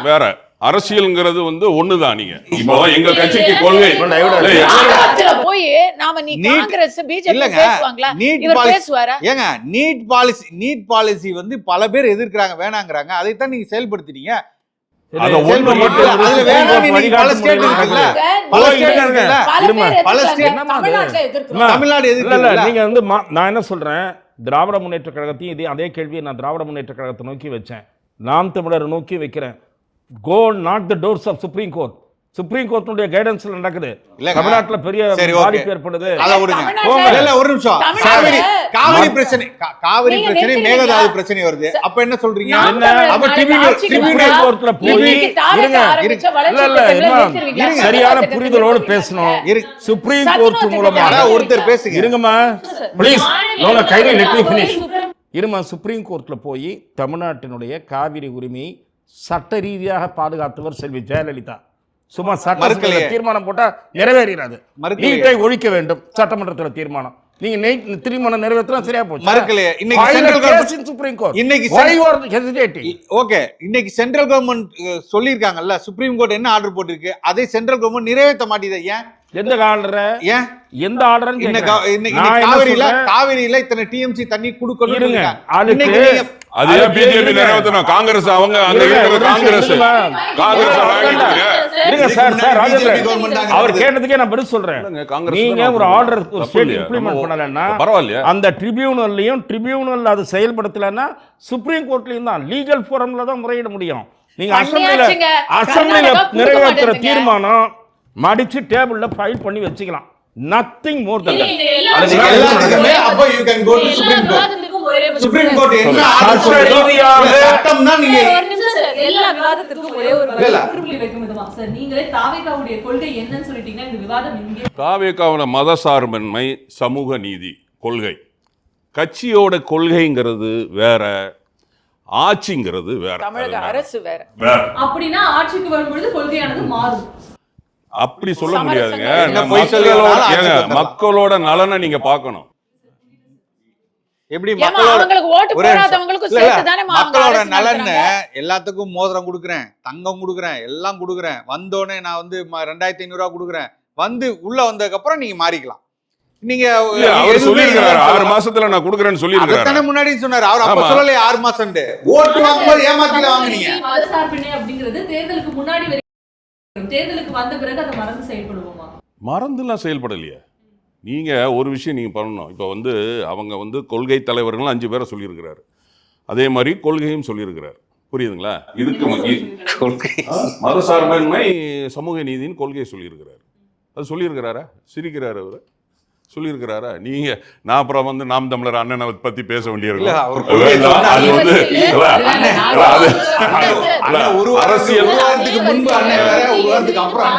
வேற அரசியல்ங்கிறது வந்து ஒண்ணுதான். நீங்க இப்போ எங்க கட்சிக்கு கொள்கை போய் நாம நீ காங்கிரஸ் பிஜேபி பேசுவாங்களா? இவர் பேசுவாரா? ஏங்க நீட் பாலிசி வந்து பல பேர் எதிர்க்கிறாங்க, வேணாங்கறாங்க. அதை தான் நீங்க செயல்படுத்தினீங்க. நான் என்ன சொல்றேன், திராவிட முன்னேற்ற கழகத்தையும் அதே கேள்வியை நான் திராவிட முன்னேற்ற கழகத்தை நோக்கி வச்சேன், நாம் தமிழரை நோக்கி வைக்கிறேன். Go knock the doors of Supreme Court. Supreme கோர்ட்டுடைய கைடன்ஸ்ல நடக்குது. தமிழ்நாட்டுல பெரிய பாதிப்பு ஏற்படுது. ஒரு நிமிஷம், காவிரி பிரச்சனை மேகதாது பிரச்சனை வருது. அப்ப என்ன சொல்றீங்க? சுப்ரீம் கோர்ட்ல போய் சரியான புரிதலோடு பேசணும். சுப்ரீம் கோர்ட் மூலமா ஒருத்தர் பேசுங்க. இருங்கம்மா ப்ளீஸ், கையில் லெட் மீ ஃபினிஷ். இருமா, சுப்ரீம் கோர்ட்ல போய் தமிழ்நாட்டினுடைய காவிரி உரிமையை சட்ட ரீதியாக பாதுகாத்தவர் செல்வி ஜெயலலிதா. சும்மா சட்டமன்றத்தில் தீர்மானம் போட்டா நிறைவேறாது. நீட்டை ஒழிக்க வேண்டும், சட்டமன்றத்தில் தீர்மானம். நீங்க தீர்மானம் நிறைவேற்றினா சரியா போச்சு. இன்னைக்கு சென்ட்ரல் கவர்மெண்ட் சொல்லிருக்காங்கல்ல, சுப்ரீம் கோர்ட் என்ன ஆர்டர் போட்டிருக்கு, அதை சென்ட்ரல் கவர்மெண்ட் நிறைவேற்ற மாட்டேது. ஏன்? எந்த ஆர்டர்? ஏன் எந்த ஆர்டர்? காவிரியில இத்தனை டிஎம்சி தண்ணி கொடுக்கணும். அது பிஜேபி நிறைவேற்றணும். காங்கிரஸ் அவங்க அங்க இருக்கிற காங்கிரஸ் அவர் கேட்டதுக்கே நான் பதில் சொல்றேன். நீங்க ஒரு ஆர்டர் இம்ப்ளிமெண்ட் பண்ணலன்னா பரவாயில்லையா? அந்த ட்ரிபியூனல் அது செயல்படுத்தலன்னா சுப்ரீம் கோர்ட்லயும் தான், லீகல் ஃபோரம்ல தான் முறையிட முடியும். நீங்க அசெம்பிளில நிறைவேற்ற தீர்மானம் மடிச்சு டேபிள்ல ஃபைல் பண்ணி வச்சுக்கலாம். nothing more than that. அப்ப you can go to Supreme Court. என்ன சட்டம்னா நீங்க எல்லா விவாதத்துக்கும் ஒரே ஒரு புள்ளி வைக்க முடியுமா சார்? நீங்களே தாவேகாவுடைய கொள்கை என்னன்னு சொல்லிட்டீங்கன்னா இந்த விவாதம் இங்கே. தாவேகாவோட மதசார்பின்மை, சமூக நீதி கொள்கை. கட்சியோட கொள்கைங்கிறது வேற, ஆட்சிங்கிறது வேற. தமிழக அரசு வேற. அப்படின்னா ஆட்சிக்கு வரும்பொழுது கொள்கையானது மாறும். அப்படி சொல்ல முடியாதுங்க. மக்களோட நலனை நீங்க பார்க்கணும். எப்படி மக்களோட நலன்? எல்லாத்துக்கும் மோதிரம் கொடுக்குறேன், தங்கம் கொடுக்குறேன், எல்லாம் கொடுக்குறேன், வந்தோடனே நான் வந்து 2500 கொடுக்குறேன், வந்து உள்ள வந்ததுக்கு அப்புறம் நீங்க மாறிக்கலாம். நீங்க சொல்லிருக்காரு 6 மாசத்துல நான் கொடுக்குறேன்னு சொல்லிருக்காரு. முன்னாடி சொன்னாரு அவர். அப்ப சொல்லல 6 மாசம் ஓட்டு வாங்கும்போது ஏமாத்தில வாங்குனீங்க. மதசார்பின்மை அப்படிங்கிறது தேர்தலுக்கு முன்னாடி, தேர்தலுக்கு வந்த பிறகு அதை மறந்து செயல்படுவோமா? மறந்துலாம் செயல்படலையே. நீங்க ஒரு விஷயம் நீங்க பண்ணணும். இப்போ வந்து அவங்க வந்து கொள்கை தலைவர்கள் 5 பேரை சொல்லியிருக்கிறாரு, அதே மாதிரி கொள்கையும் சொல்லியிருக்கிறார். புரியுதுங்களா? இதுக்கு மதசார்பின்மை, சமூக நீதியின் கொள்கையை சொல்லியிருக்கிறார். அது சொல்லியிருக்கிறாரா? சிரிக்கிறாரு அவரு. சொல்லியிருக்கிறாரா? நீங்க நான் அப்புறம் வந்து நாம் தமிழர் அண்ணனை பத்தி பேச வேண்டியது அரசியல் முன்பு அப்புறம்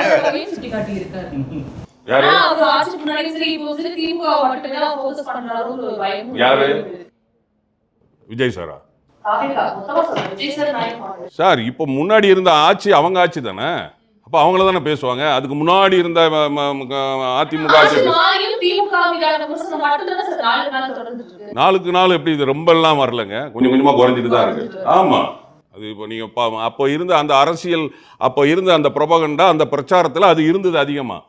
யாரு ஆனா, அவர் ஆட்சிக்கு முன்னாடி சரி, இப்போ வந்து திமுக மட்டுமே தான் focus பண்றாரோன்னு ஒரு பயம். யாரு? விஜய் சாரா? மொத்தமா சொல்றேன். விஜய் சார் நாயகம் மாட்டாரு. சார் இப்போ முன்னாடி இருந்த ஆட்சி அவங்க ஆட்சி தானே, அப்போ அவங்கள தானே பேசுவாங்க. அதுக்கு முன்னாடி இருந்த அதிமுக ஆட்சி ஆட்சி மாறியும் திமுக மீதான விமர்சனம் மட்டும்தானே சார் நாளுக்கு நாள் தொடர்ந்துட்டு இருக்கு. நாளுக்கு நாள் எப்படி இது ரொம்ப எல்லாம் வரலங்க, கொஞ்சம் கொஞ்சமா குறைஞ்சிட்டு தான் இருக்கு. ஆமா, அது இப்போ நீங்க அப்போ இருந்த அந்த அரசியல், அப்போ இருந்த அந்த ப்ரொபகண்டா, அந்த பிரச்சாரத்துல அது இருந்தது அதிகமா.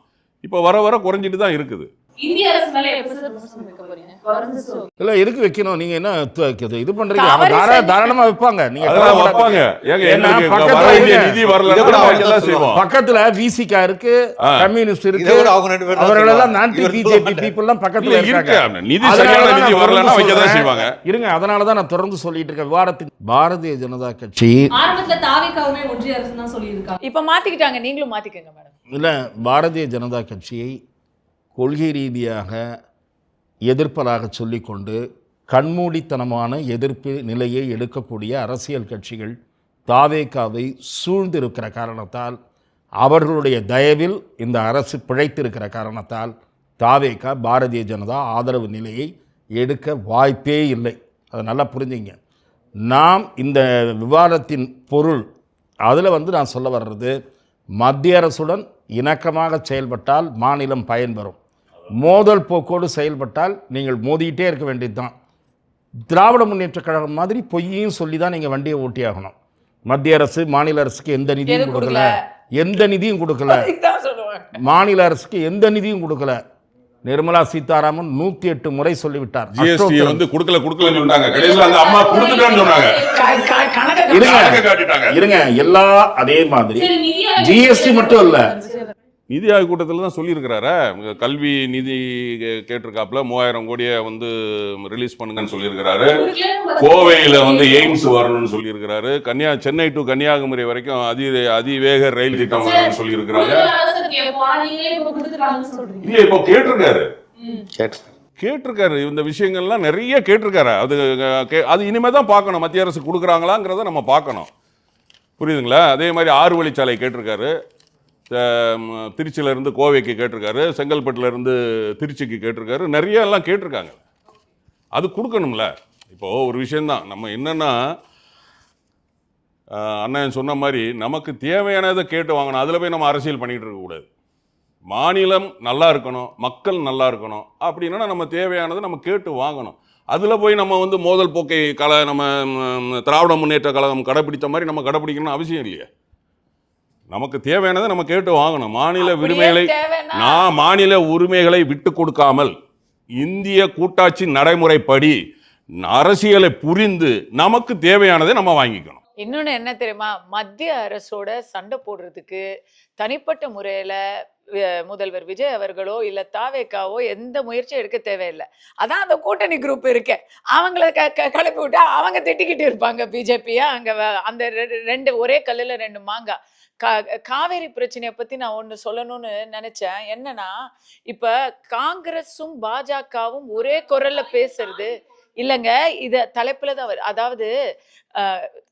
இப்போ வர வர குறைஞ்சிட்டு தான் இருக்குது. இந்திய அரசு மேல எப்படி சார் விமர்சனம் வைக்க போறீங்க? குறைஞ்சு சொல்லு. இல்ல எதுக்கு வைக்கணும்? நீங்க என்ன இது பண்றீங்க? தவறு அவங்க செஞ்சு- தாராளமா வைப்பாங்க. நீங்க அதெல்லாம் வைப்பாங்க. ஏங்க ஏன்னா எங்களுக்கு பக்கத்துல வர வேண்டிய இருங்க. நிதி வரலன்னா இதை கூட நம்ம அவங்க இதெல்லாம் தான் செய்வோம். பக்கத்துல விசிகா இருக்கு, ஆ. கம்யூனிஸ்ட் இதை இருக்கு, விட அவங்க 2 பேரும் தான் அவர்கள் எல்லாம் சொல்லுவாங்க. நான்டி இவர் சொல்ல பிஜேபி மாட்டாரு. பீப்புள் எல்லாம் இல்ல, பக்கத்துல இருக்காங்க. இருக்கு. நிதி அதனால சரியான தான் நிதி நான் வரலன்னா தொடர்ந்து வைக்க தான் சொல்றேன். செய்வாங்க. இருங்க, அதனால தான் நான் தொடர்ந்து சொல்லிட்டு இருக்கேன். விவாதத்தின் பாரதிய ஜனதா கட்சி ஆரம்பத்துல தாவேக்காவுமே ஒன்றிய அரசு தான் சொல்லியிருக்காங்க. இப்ப மாத்திக்கிட்டாங்க, நீங்களும் மாத்திக்கங்க மேடம். இல்ல, பாரதிய ஜனதா கட்சியை கொள்கை ரீதியாக எதிர்ப்பதாக சொல்லிக்கொண்டு கண்மூடித்தனமான எதிர்ப்பு நிலையை எடுக்கக்கூடிய அரசியல் கட்சிகள் தாவேகாவை சூழ்ந்திருக்கிற காரணத்தால், அவர்களுடைய தயவில் இந்த அரசு பிழைத்திருக்கிற காரணத்தால் தாவேகா பாரதிய ஜனதா ஆதரவு நிலையை எடுக்க வாய்ப்பே இல்லை. அதை நல்லா புரிஞ்சுங்க. நாம் இந்த விவாதத்தின் பொருள் அதில் நான் சொல்ல வர்றது, மத்திய அரசுடன் இணக்கமாக செயல்பட்டால் மாநிலம் பயன்பெறும். மோதல் போக்கோடு செயல்பட்டால் நீங்கள் மோதிக்கிட்டே இருக்க வேண்டியது தான். திராவிட முன்னேற்ற கழகம் மாதிரி பொய்யும் சொல்லி தான் நீங்கள் வண்டியை ஓட்டி ஆகணும். மத்திய அரசு மாநில அரசுக்கு எந்த நிதியும் கொடுக்கல, எந்த நிதியும் கொடுக்கல. இதுதான் சொல்லுவாங்க. மாநில அரசுக்கு எந்த நிதியும் கொடுக்கல. நிர்மலா சீதாராமன் 108 முறை சொல்லிவிட்டார். ஜிஎஸ்டி வந்து கொடுக்கலன்னு சொன்னாங்க. கடைசியில் அந்த அம்மா கொடுத்துட்டான்னு சொன்னாங்க. கணக்கு இருங்க காட்டிட்டாங்க. இருங்க, எல்லாம் அதே மாதிரி. சரி, நிதி ஆயோக் ஜிஎஸ்டி மட்டும் இல்ல, நிதி ஆயோக் கூட்டத்தில் தான் சொல்லியிருக்கிறாரு. கல்வி நிதி கேட்டிருக்காப்புல 3000 கோடியை வந்து ரிலீஸ் பண்ணுங்கன்னு சொல்லியிருக்கிறாரு. கோவையில் வந்து எய்ம்ஸ் வரணும்னு சொல்லியிருக்கிறாரு. சென்னை டு கன்னியாகுமரி வரைக்கும் அதிவேக ரயில் திட்டம் வரணும்னு சொல்லியிருக்கிறாங்க. இல்ல, இப்போ கேட்டிருக்காரு. இந்த விஷயங்கள்லாம் நிறைய கேட்டிருக்காரு. அது இனிமே தான் பார்க்கணும். மத்திய அரசு கொடுக்குறாங்களாங்கிறத நம்ம பார்க்கணும். புரியுதுங்களா? அதே மாதிரி 6 வழிச்சாலை கேட்டிருக்காரு. திருச்சியிலேருந்து கோவைக்கு கேட்டிருக்காரு, செங்கல்பட்டுலேருந்து திருச்சிக்கு கேட்டிருக்காரு. நிறைய எல்லாம் கேட்டிருக்காங்க. அது கொடுக்கணும்ல. இப்போது ஒரு விஷயந்தான், நம்ம என்னென்னா அண்ணன் சொன்ன மாதிரி நமக்கு தேவையானதை கேட்டு வாங்கணும். அதில் போய் நம்ம அரசியல் பண்ணிகிட்டு இருக்கக்கூடாது. மாநிலம் நல்லா இருக்கணும், மக்கள் நல்லா இருக்கணும் அப்படின்னா நம்ம தேவையானதை நம்ம கேட்டு வாங்கணும். அதில் போய் நம்ம வந்து மோதல் போக்கை நம்ம திராவிட முன்னேற்ற கழகம் கடைப்பிடித்த மாதிரி நம்ம கடைப்பிடிக்கணும்னு அவசியம் இல்லையே. நமக்கு தேவையானதை நம்ம கேட்டு வாங்கணும். மாநில உரிமைகளை விட்டு கொடுக்காமல் இந்திய கூட்டாட்சி நடைமுறைப்படி அரசியலை புரிந்து நமக்கு தேவையானதை நம்ம வாங்கிக்கணும். இன்னொன்னு என்ன தெரியுமா, மத்திய அரசோட சண்டை போடுறதுக்கு தனிப்பட்ட முறையில முதல்வர் விஜய் அவர்களோ இல்ல தாவேக்காவோ எந்த முயற்சியும் எடுக்க தேவையில்லை. அதான் அந்த கூட்டணி குரூப் இருக்கு, அவங்கள கிளப்பி விட்டா அவங்க திட்டிக்கிட்டு இருப்பாங்க பிஜேபியா. அங்க அந்த ரெண்டு ஒரே கல்லுல 2 மாங்காய். காவேரி பிரச்சனையை பத்தி நான் ஒண்ணு சொல்லணும்னு நினைச்சேன். என்னன்னா, இப்ப காங்கிரஸும் பாஜகவும் ஒரே குரல்ல பேசுறது இல்லைங்க. இத தலைப்புல தான் அதாவது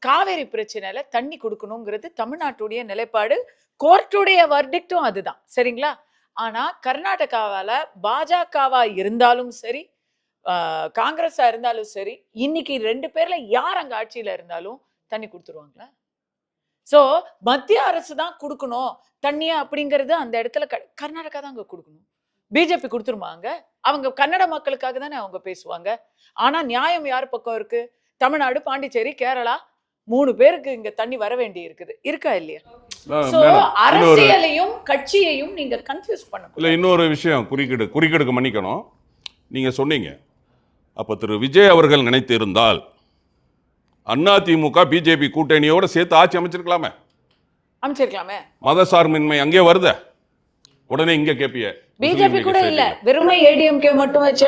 காவேரி பிரச்சனையில தண்ணி கொடுக்கணுங்கிறது தமிழ்நாட்டுடைய நிலைப்பாடு. கோர்ட்டுடைய வர்டிக்டும் அதுதான், சரிங்களா? ஆனா கர்நாடகாவால பாஜகவா இருந்தாலும் சரி, காங்கிரஸா இருந்தாலும் சரி, இன்னைக்கு 2 பேர்ல யார் அங்க ஆட்சியில இருந்தாலும் தண்ணி கொடுத்துருவாங்களா? சோ மத்திய அரசு தான் கொடுக்கணும் தண்ணியா அப்படிங்கிறது அந்த இடத்துல கர்நாடகா தான் அங்க கொடுக்கணும். பிஜேபி கொடுத்துருமாங்க? அவங்க கன்னட மக்களுக்காக தானே அவங்க பேசுவாங்க. ஆனா நியாயம் யார் பக்கம் இருக்கு? தமிழ்நாடு, பாண்டிச்சேரி, கேரளா 3 பேருக்கு இங்க தண்ணி வர வேண்டி இருக்கா இல்லையா? சோ அரசியலையும் கட்சியையும் நீங்க கன்ஃபியூஸ் பண்ணணும். இல்ல, இன்னொரு விஷயம் குறுக்கீடுக்கு மன்னிக்கணும். நீங்க சொன்னீங்க, அப்ப திரு விஜய் அவர்கள் நினைத்து இருந்தால் அதிமுக பிஜேபி கூட்டணியோட சேர்த்து ஆட்சி அமைச்சிருக்கலாமே. மதசார்பின்மை அங்கே வருத, உடனே இங்க கேப்பிய பிஜேபி கூட இல்ல, வெறுமை ஏடிஎம்கே மட்டும் வச்சு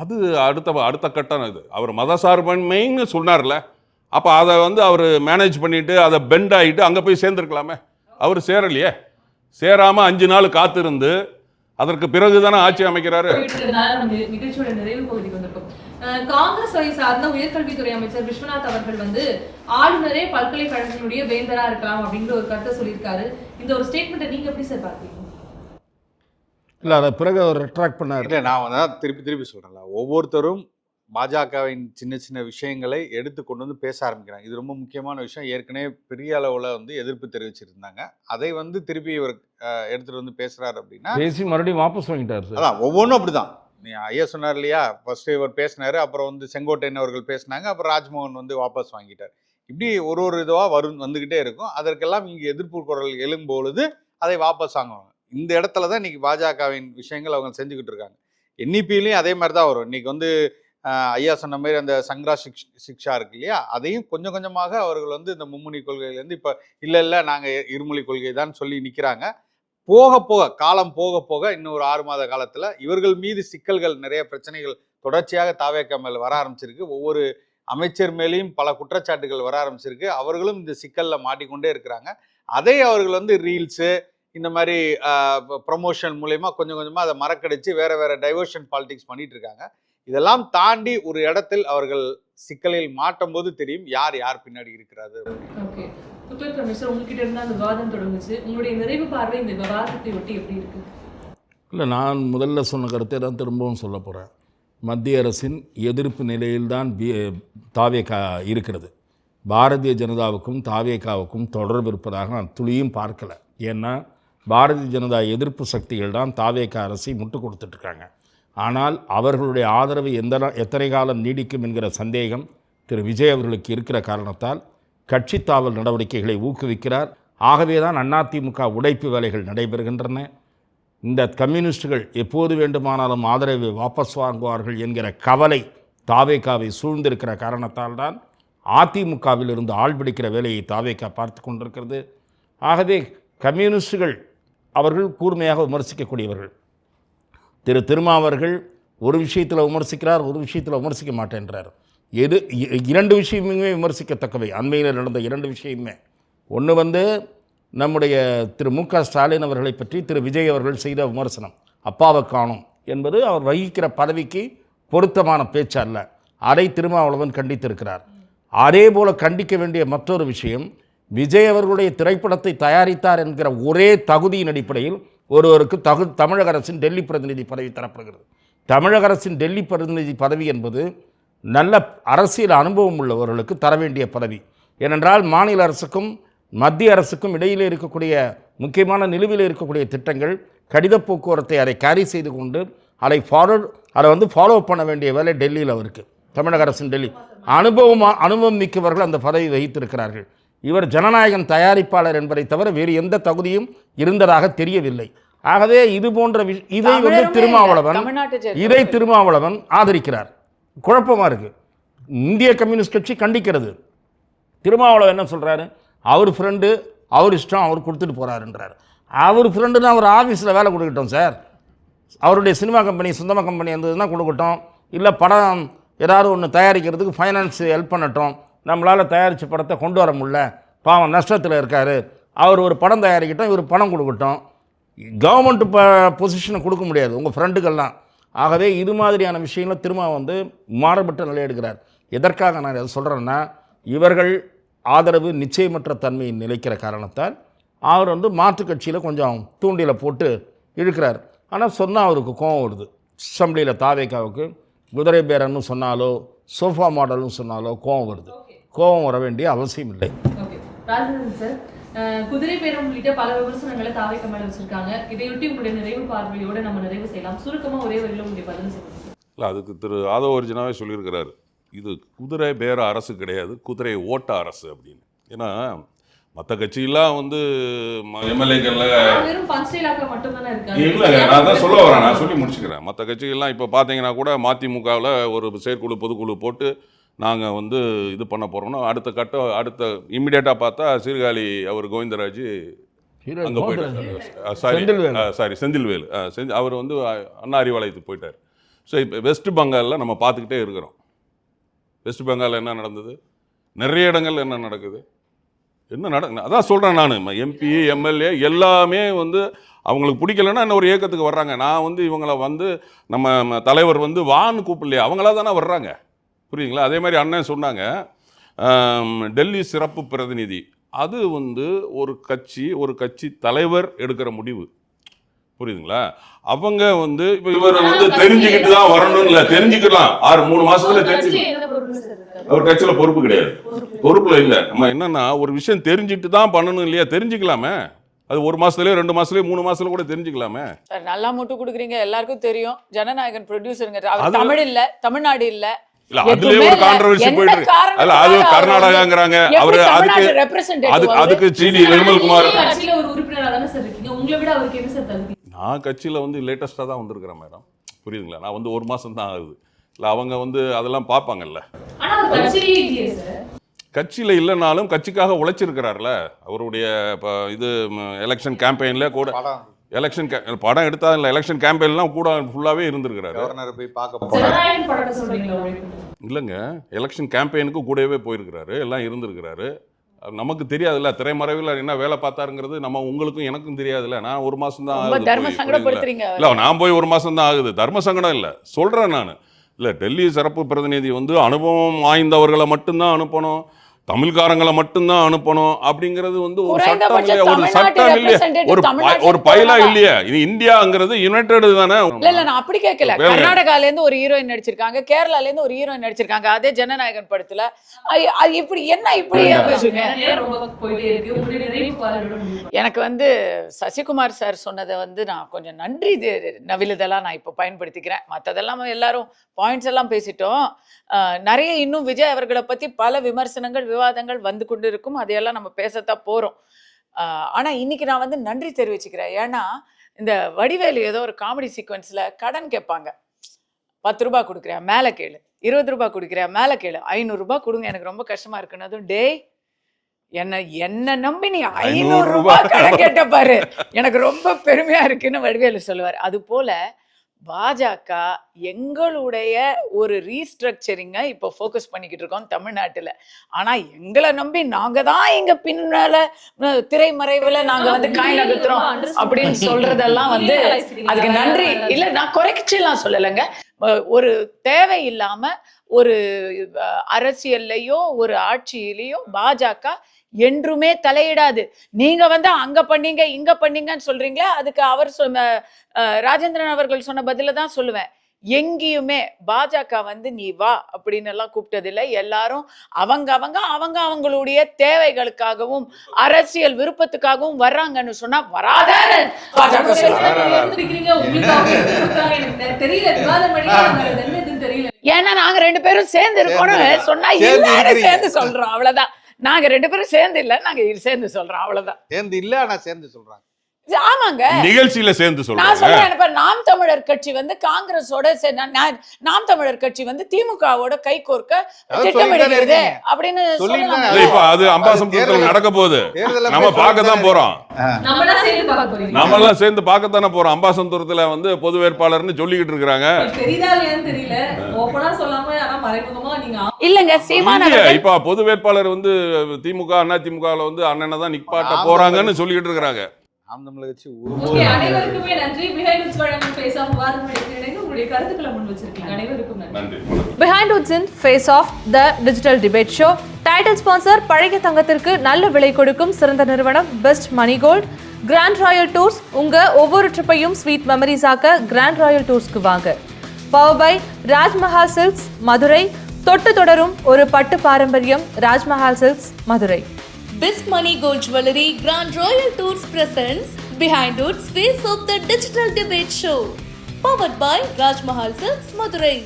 அது அடுத்த கட்டம். இது அவர் மதசார்பின்மைன்னு சொன்னார்ல, அப்ப அதை வந்து அவர் மேனேஜ் பண்ணிட்டு அதை பெண்ட் ஆகிட்டு அங்க போய் சேர்ந்துருக்கலாமே. அவர் சேரலையே. சேராம 5 நாள் காத்திருந்து அதற்கு பிறகுதானே ஆட்சி அமைக்கிறாரு. நிகழ்ச்சியோட நிறைவு பகுதிக்கு வந்திருக்கும். காங்கிரஸ் வகை சார்ந்த உயர்கல்வித்துறை அமைச்சர் விஸ்வநாத் அவர்கள் வந்து ஆளுநரே பல்கலைக்கழகத்தினுடைய வேந்தரா இருக்கலாம் அப்படிங்கிற ஒரு கருத்தை சொல்லியிருக்காரு. இந்த ஒரு ஸ்டேட்மெண்ட்டை நீங்க எப்படி சார் பார்க்கறீங்க? இல்லை, அதை பிறகு அவர் ரெட்ராக்ட் பண்ணார். இல்லை, நான் வந்து திருப்பி சொல்கிறேன்ல, ஒவ்வொருத்தரும் பாஜகவின் சின்ன சின்ன விஷயங்களை எடுத்து கொண்டு வந்து பேச ஆரம்பிக்கிறாங்க. இது ரொம்ப முக்கியமான விஷயம். ஏற்கனவே பெரிய அளவில் வந்து எதிர்ப்பு தெரிவிச்சிருந்தாங்க. அதை வந்து திருப்பி இவர் எடுத்துகிட்டு வந்து பேசுகிறாரு அப்படின்னா பேசி மறுபடியும் வாபஸ் வாங்கிட்டார் சார். அதான் ஒவ்வொன்றும் அப்படி தான். ஐயா சொன்னார் இல்லையா, ஃபர்ஸ்ட் இவர் பேசினாரு, அப்புறம் வந்து செங்கோட்டையன் அவர்கள் பேசினாங்க, அப்புறம் ராஜ்மோகன் வந்து வாபஸ் வாங்கிட்டார். இப்படி ஒரு இதுவாக வந்துக்கிட்டே இருக்கும். அதற்கெல்லாம் இங்கே எதிர்ப்பு குரல் எழும்பொழுது அதை வாபஸ் வாங்குவாங்க. இந்த இடத்துல தான் இன்னைக்கு பாஜகவின் விஷயங்கள் அவங்க செஞ்சுக்கிட்டு இருக்காங்க. என்இபிலையும் அதே மாதிரி தான் வரும். இன்னைக்கு வந்து ஐயா சொன்ன மாதிரி அந்த சங்கரா சிக்ஷா இருக்கு இல்லையா, அதையும் கொஞ்சம் கொஞ்சமாக அவர்கள் வந்து இந்த மும்மொழி கொள்கையிலேருந்து இப்போ இல்லை நாங்கள் இருமொழி கொள்கை தான் சொல்லி நிற்கிறாங்க. போக போக காலம் போக போக இன்னும் ஒரு 6 மாத காலத்தில் இவர்கள் மீது சிக்கல்கள், நிறைய பிரச்சனைகள் தொடர்ச்சியாக தாவேகா மேல் வர ஆரம்பிச்சிருக்கு. ஒவ்வொரு அமைச்சர் மேலேயும் பல குற்றச்சாட்டுகள் வர ஆரம்பிச்சிருக்கு. அவர்களும் இந்த சிக்கலில் மாட்டிக்கொண்டே இருக்கிறாங்க. அதை அவர்கள் வந்து ரீல்ஸு இந்த மாதிரி ப்ரமோஷன் மூலயமா கொஞ்சம் கொஞ்சமாக அதை மறக்கடிச்சு வேற டைவர்ஷன் பாலிடிக்ஸ் பண்ணிட்டு இருக்காங்க. இதெல்லாம் தாண்டி ஒரு இடத்தில் அவர்கள் சிக்கலில் மாட்டும் போது தெரியும் யார் பின்னாடி இருக்கிறாரு. ஓகே, உங்ககிட்ட இருந்தா அந்த விவாதம் தொடங்குச்சு. உங்களுடைய நிறைவு பார்வை இந்த விவாதத்தை ஒட்டி எப்படி இருக்கு? இல்லை, நான் முதல்ல சொன்ன கருத்தை தான் திரும்பவும் சொல்ல போகிறேன். மத்திய அரசின் எதிர்ப்பு நிலையில்தான் தாவேகா இருக்கிறது. பாரதிய ஜனதாவுக்கும் தாவேகாவுக்கும் தொடர்பு இருப்பதாக நான் துளியும் பார்க்கலை. ஏன்னா பாரதிய ஜனதா எதிர்ப்பு சக்திகள் தான் தாவேகா அரசை முட்டுக் கொடுத்துட்ருக்காங்க. ஆனால் அவர்களுடைய ஆதரவு எத்தனை காலம் நீடிக்கும் என்கிற சந்தேகம் திரு விஜய் அவர்களுக்கு இருக்கிற காரணத்தால் கட்சி தாவல் நடவடிக்கைகளை ஊக்குவிக்கிறார். ஆகவே தான் அதிமுக உடைப்பு வேலைகள் நடைபெறுகின்றன. இந்த கம்யூனிஸ்டுகள் எப்போது வேண்டுமானாலும் ஆதரவை வாபஸ் வாங்குவார்கள் என்கிற கவலை தாவேகாவை சூழ்ந்திருக்கிற காரணத்தால் தான் அதிமுகவில் இருந்து ஆள் பிடிக்கிற வேலையை தாவேகா பார்த்து கொண்டிருக்கிறது. ஆகவே கம்யூனிஸ்டுகள் அவர்கள் கூர்மையாக விமர்சிக்கக்கூடியவர்கள். திரு திருமாவர்கள் ஒரு விஷயத்தில் விமர்சிக்கிறார், ஒரு விஷயத்தில் விமர்சிக்க மாட்டேன்றார். இரண்டு விஷயமுமே விமர்சிக்கத்தக்கவை. அண்மையில் நடந்த 2 விஷயமே. ஒன்று வந்து நம்முடைய திரு மு.க. ஸ்டாலின் அவர்களை பற்றி திரு விஜய் அவர்கள் செய்த விமர்சனம், அப்பாவை காணும் என்பது அவர் வகிக்கிற பதவிக்கு பொருத்தமான பேச்சு அல்ல. அதை திருமாவளவன் கண்டித்திருக்கிறார். அதே போல் கண்டிக்க வேண்டிய மற்றொரு விஷயம், விஜய் அவர்களுடைய திரைப்படத்தை தயாரித்தார் என்கிற ஒரே தகுதியின் அடிப்படையில் ஒருவருக்கு தமிழக அரசின் டெல்லி பிரதிநிதி பதவி தரப்படுகிறது. தமிழக அரசின் டெல்லி பிரதிநிதி பதவி என்பது நல்ல அரசியல் அனுபவம் உள்ளவர்களுக்கு தர வேண்டிய பதவி. ஏனென்றால் மாநில அரசுக்கும் மத்திய அரசுக்கும் இடையிலே இருக்கக்கூடிய முக்கியமான நிலுவையில் இருக்கக்கூடிய திட்டங்கள், கடித போக்குவரத்தை அதை கேரி செய்து கொண்டு அதை ஃபாலோ பண்ண வேண்டிய வேலை டெல்லியில் அவருக்கு. தமிழக அரசின் டெல்லி அனுபவம் மிக்கவர்கள் அந்த பதவி வகித்திருக்கிறார்கள். இவர் ஜனநாயகன் தயாரிப்பாளர் என்பதை தவிர வேறு எந்த தகுதியும் இருந்ததாக தெரியவில்லை. ஆகவே இது போன்ற இதை வந்து திருமாவளவன் ஆதரிக்கிறார். குழப்பமாக இருக்குது. இந்திய கம்யூனிஸ்ட் கட்சி கண்டிக்கிறது. திருமாவளவன் என்ன சொல்கிறாரு, அவர் ஃப்ரெண்டு, அவர் இஷ்டம், அவர் கொடுத்துட்டு போகிறாருன்றார். அவர் ஃப்ரெண்டுன்னா அவர் ஆஃபீஸில் வேலை கொடுக்கட்டும் சார். அவருடைய சினிமா கம்பெனி, சொந்தமாக கம்பெனி இருந்ததுன்னா கொடுக்கட்டும். இல்லை படம் ஏதாவது ஒன்று தயாரிக்கிறதுக்கு ஃபைனான்ஸ் ஹெல்ப் பண்ணட்டும். நம்மளால் தயாரித்த படத்தை கொண்டு வர முடியல, பாவம் நஷ்டத்தில் இருக்கார், அவர் ஒரு படம் தயாரிக்கட்டும், இவர் பணம் கொடுக்கட்டும். கவர்மெண்ட் பொசிஷனை கொடுக்க முடியாது உங்கள் ஃப்ரெண்டுக்கெல்லாம். ஆகவே இது மாதிரியான விஷயங்களை திரும்ப வந்து மாறுபட்ட நிலை எடுக்கிறார். எதற்காக நான் அதை சொல்கிறேன்னா, இவர்கள் ஆதரவு நிச்சயமற்ற தன்மையை நிலைக்கிற காரணத்தால் அவர் வந்து மாற்றுக் கட்சியில் கொஞ்சம் தூண்டியில் போட்டு இழுக்கிறார். ஆனால் சொன்னால் அவருக்கு கோபம் வருது. அசம்பிளியில் தாவேகாவுக்கு குதிரை பேரன்னு சொன்னாலோ சோஃபா மாடல்னு சொன்னாலோ கோபம் வருது. கோபம் வர வேண்டிய அவசியம் இல்லை. குதிரை பேரம் உள்ளிட்ட பல விமர்சனங்களை தாவேகா மேல வச்சிருக்காங்க. இதையொட்டி உங்களுடைய நிறைவு பார்வையோட நம்ம நிறைவு செய்யலாம். சுருக்கமா ஒரே வரியில உங்களுடைய பதில் சொல்லுங்க. இல்லை, அதுக்கு திரு ஆதவ அர்ஜுனாவே சொல்லியிருக்கிறாரு, இது குதிரை பேர அரசு கிடையாது, குதிரை ஓட்ட அரசு அப்படின்னு. ஏன்னா மற்ற கட்சியெல்லாம் வந்து எம்எல்ஏக்கள்ல வெறும் பஞ்ச்டைலாக்கா மட்டும் தானே இருக்காங்க. இல்லை, நான் தான் சொல்ல வரேன், நான் சொல்லி முடிச்சுக்கிறேன். மற்ற கட்சிகள்லாம் இப்போ பார்த்தீங்கன்னா கூட மதிமுகவில் ஒரு செயற்குழு பொதுக்குழு போட்டு நாங்கள் வந்து இது பண்ண போகிறோம்னா அடுத்த இம்மிடியேட்டாக பார்த்தா சீர்காழி அவர் கோவிந்தராஜ் அங்கே போயிட்டார். செந்தில்வேலு அவர் வந்து அண்ணா அறிவாலயத்துக்கு போயிட்டார். ஸோ இப்போ வெஸ்ட் பெங்காலில் நம்ம பார்த்துக்கிட்டே இருக்கிறோம். வெஸ்ட் பெங்காலில் என்ன நடந்தது, நிறைய இடங்கள்ல என்ன நடக்குது, என்ன நடக்குது அதான் சொல்கிறேன் நான். எம்பி எம்எல்ஏ எல்லாமே வந்து அவங்களுக்கு பிடிக்கலன்னா என்ன ஒரு இயக்கத்துக்கு வர்றாங்க. நான் வந்து இவங்களை வந்து நம்ம தலைவர் வந்து வான்னு கூப்பிடலையே, அவங்களா தானே வர்றாங்க. புரியுதுங்களா? அதே மாதிரி அண்ணன் சொன்னாங்க டெல்லி சிறப்பு பிரதிநிதி, அது வந்து ஒரு கட்சி தலைவர் எடுக்கிற முடிவு. புரியுதுங்களா? அவங்க வந்து இப்போ இவர் வந்து தெரிஞ்சுக்கிட்டு தான் வரணும்னு இல்லை, தெரிஞ்சுக்கலாம் 3 மாசத்துல தெரிஞ்சுக்கலாம். அவர் கட்சியில் பொறுப்பு கிடையாது, பொறுப்புல இல்லை. நம்ம என்னன்னா ஒரு விஷயம் தெரிஞ்சுட்டு தான் பண்ணணும் இல்லையா? தெரிஞ்சுக்கலாமே, அது 1 மாசத்துலயோ 2 மாசத்துலயோ 3 மாசத்துல கூட தெரிஞ்சுக்கலாமே. சார் நல்லா முட்டு கொடுக்குறீங்க, எல்லாருக்கும் தெரியும். ஜனநாயகன் ப்ரொடியூசருங்க, அவர் தமிழ் இல்ல, தமிழ்நாடு இல்ல. இல்ல அதுலயே ஒரு கான்ட்ரோவர்சி போயிட்டு இருக்கு. இல்ல அது கர்நாடகாங்கறாங்க. அவரு அதுக்கு சிடி நிர்மல்குமார் கட்சியில ஒரு உறுப்பினரா தான சார் இருக்கீங்க. உங்களை விட அவருக்கு என்ன சார் தகுதி? நான் கட்சியில வந்து லேட்டஸ்டா தான் வந்திருக்கிறேன் மேடம். புரியுதுங்களா? நான் வந்து 1 மாசம் தான் ஆகுது. இல்ல அவங்க வந்து அதெல்லாம் பார்ப்பாங்கல்ல. ஆனா அவர் கட்சியிலே இல்லையே சார். கட்சியில இல்லைனாலும் கட்சிக்காக உழைச்சிருக்கிறார்ல. அவருடைய இது எலெக்ஷன் கேம்பெயின்ல கூட எலெக்ஷன் படம் எடுத்தா இல்லை, எலெக்ஷன் கேம்பெயின்லாம் கூட ஃபுல்லாவே இருந்திருக்கிறாரு. கவர்னரை போய் பார்க்க போறாரு. இல்லைங்க, எலெக்ஷன் கேம்பெயினுக்கு கூடவே போயிருக்கிறாரு, எல்லாம் இருந்திருக்கிறாரு. நமக்கு தெரியாதுல்ல, திரைமறைவில் என்ன வேலை பார்த்தாருங்கிறது நம்ம உங்களுக்கும் எனக்கும் தெரியாதுல்ல. நான் 1 மாசம் தான் ஆகுது. இல்லை நான் போய் 1 மாசம் தான் ஆகுது. தர்ம சங்கடம் இல்லை, சொல்றேன் நான். இல்லை டெல்லி சிறப்பு பிரதிநிதி வந்து அனுபவம் வாய்ந்தவர்களை மட்டும்தான் அனுப்பணும், தமிழ்காரங்களை மட்டும்தான் அனுப்பணும் அப்படிங்கிறது வந்து ஒரு சட்டம் இல்லையா? ஒரு சட்டம் இல்லையா? ஒரு பைலா இல்லையா? இது இந்தியாங்கிறது யுனைடெட் தானே. இல்ல நான் அப்படி கேட்கல. கர்நாடகால இருந்து ஒரு ஹீரோயின் நடிச்சிருக்காங்க, கேரளால இருந்து ஒரு ஹீரோயின் நடிச்சிருக்காங்க, அதே ஜனநாயகன் படத்துல. இப்படி என்ன இப்படி பேசுங்க? எனக்கு வந்து சசிகுமார் சார் சொன்னதை வந்து நான் கொஞ்சம் நன்றி நவிலுதெல்லாம் நான் இப்போ பயன்படுத்திக்கிறேன். மற்றதெல்லாம் எல்லாரும் பாயிண்ட்ஸ் எல்லாம் பேசிட்டோம். நிறைய இன்னும் விஜய் அவர்களை பத்தி பல விமர்சனங்கள் விவாதங்கள் வந்து கொண்டு இருக்கும். அதையெல்லாம் நம்ம பேசத்தான் போறோம். ஆனா இன்னைக்கு நான் வந்து நன்றி தெரிவிச்சுக்கிறேன். ஏன்னா இந்த வடிவேலு ஏதோ ஒரு காமெடி சீக்வன்ஸ்ல கடன் கேட்பாங்க. 10 ரூபாய் கொடுக்குறேன் மேல கேளு, 20 ரூபாய் கொடுக்குறேன் மேல கேளு, 500 ரூபாய் கொடுங்க, எனக்கு ரொம்ப கஷ்டமா இருக்குன்னு. அதுவும் டேய் என்ன நம்பி நீ 500 ரூபாய் கடன் கேட்ட பாரு, எனக்கு ரொம்ப பெருமையா இருக்குன்னு வடிவேலு சொல்லுவார். அது போல பாஜக எங்களுடைய ஒரு ரீஸ்ட்ரக்சரிங்க இப்போ ஃபோக்கஸ் பண்ணிக்கிட்டு இருக்கோம் தமிழ்நாட்டில். ஆனால் எங்களை நம்பி நாங்கள் தான் எங்கள் பின்னால திரைமறைவில் நாங்கள் வந்து காய் நகர்த்துறோம் அப்படின்னு சொல்றதெல்லாம் வந்து அதுக்கு நன்றி இல்லை. நான் குறைச்சிலாம் சொல்லலைங்க. ஒரு தேவை இல்லாமல் ஒரு அரசியல்லையோ ஒரு ஆட்சியிலையோ பாஜக என்றுமே தலையிடாது. நீங்க வந்து அங்க பண்ணீங்க இங்க பண்ணீங்கன்னு சொல்றீங்களே, அதுக்கு அவர் ராஜேந்திரன் அவர்கள் சொன்ன பதில தான் சொல்லுவேன். எங்கேயுமே பாஜக வந்து நீ வா அப்படின்னு எல்லாம் கூப்பிட்டதில்லை. எல்லாரும் அவங்களுடைய தேவைகளுக்காகவும் அரசியல் விருப்பத்துக்காகவும் வர்றாங்கன்னு சொன்னா வராத பாஜக ஏன்னா நாங்க 2 பேரும் சேர்ந்து இருக்கோம்னு சொன்னா எல்லாரும் சேர்ந்து சொல்றோம், அவ்வளவுதான். நாங்க 2 பேரும் சேர்ந்து இல்ல, நாங்க சேர்ந்து சொல்றோம், அவ்வளவுதான். சேர்ந்து இல்ல, ஆனா சேர்ந்து சொல்றாங்க. ஆமாங்க, நிகழ்ச்சியில சேர்ந்து சொல்றேன். நான் சொல்றேன், நாம் தமிழர் கட்சி வந்து காங்கிரஸோட, நாம் தமிழர் கட்சி வந்து திமுகவோட கை கோர்க்க திட்டமிடுகிறது அப்படின்னு சொல்லலாம். இப்ப அது அம்பாசமுத்திரத்துல நடக்க போகுது, நம்ம பார்க்க தான் போறோம். நம்மளாம் சேர்ந்து பார்க்கத்தானே போறோம். அம்பாசமுத்திரத்துல வந்து பொது வேட்பாளர்னு சொல்லிக்கிட்டு இருக்காங்க. இல்லங்க சீமான் இப்ப பொது வேட்பாளர் வந்து திமுக அண்ணா திமுகல வந்து அண்ணனை தான் நிப்பாட்ட போறாங்கன்னு சொல்லிக்கிட்டு இருக்காங்க. அனைவருக்குமே நன்றி. Behind Woods in Face Off the Digital Debate Show. Title sponsor பழைய தங்கத்திற்கு நல்ல விலை கொடுக்கும் சிறந்த நிறுவனம் best money gold. Grand royal tours, உங்க ஒவ்வொரு ட்ரிப்பையும் ஸ்வீட் மெமரிஸ் ஆக்க கிராண்ட் ராயல் டூர்ஸ்க்கு வாங்க. Power by Rajmahal silks Madurai. தொட்டு தொடரும் ஒரு பட்டு பாரம்பரியம் Rajmahal silks Madurai. Best Money Gold Jewelry Grand Royal Tours presents Behind Woods Face of the Digital Debate Show. Powered by Raj Mahal Silks Madurai.